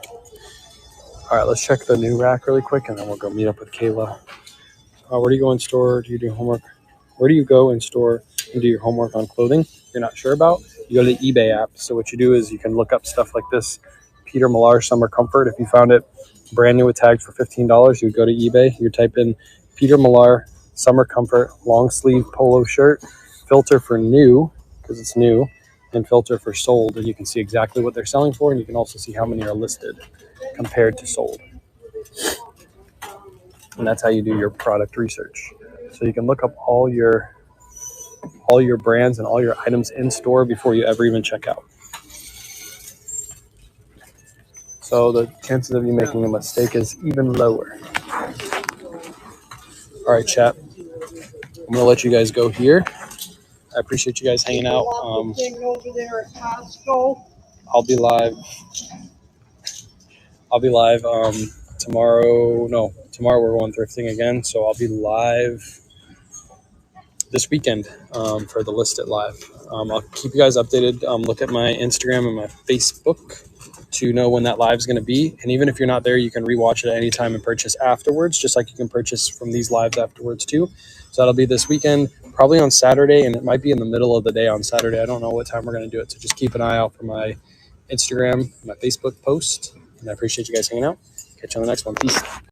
All right, let's check the new rack really quick, and then we'll go meet up with Kayla. Where do you go in store? Do you do homework? Where do you go in store and do your homework on clothing you're not sure about? You go to the eBay app. So what you do is you can look up stuff like this. Peter Millar Summer Comfort. If you found it brand new with tags for $15, you would go to eBay. You type in Peter Millar Summer Comfort long sleeve polo shirt, filter for new, because it's new, and filter for sold. And you can see exactly what they're selling for, and you can also see how many are listed compared to sold. And that's how you do your product research. So you can look up all your brands and all your items in store before you ever even check out. So the chances of you making a mistake is even lower. All right, chat. I'm gonna let you guys go here. I appreciate you guys hanging out. I'll be live tomorrow. No, tomorrow we're going thrifting again, so I'll be live this weekend for the Listed Live. I'll keep you guys updated. Look at my Instagram and my Facebook to know when that live is going to be. And even if you're not there, you can rewatch it at any time and purchase afterwards, just like you can purchase from these lives afterwards too. So that'll be this weekend, probably on Saturday, and it might be in the middle of the day on Saturday. I don't know what time we're going to do it. So just keep an eye out for my Instagram, my Facebook post. And I appreciate you guys hanging out. Catch you on the next one. Peace.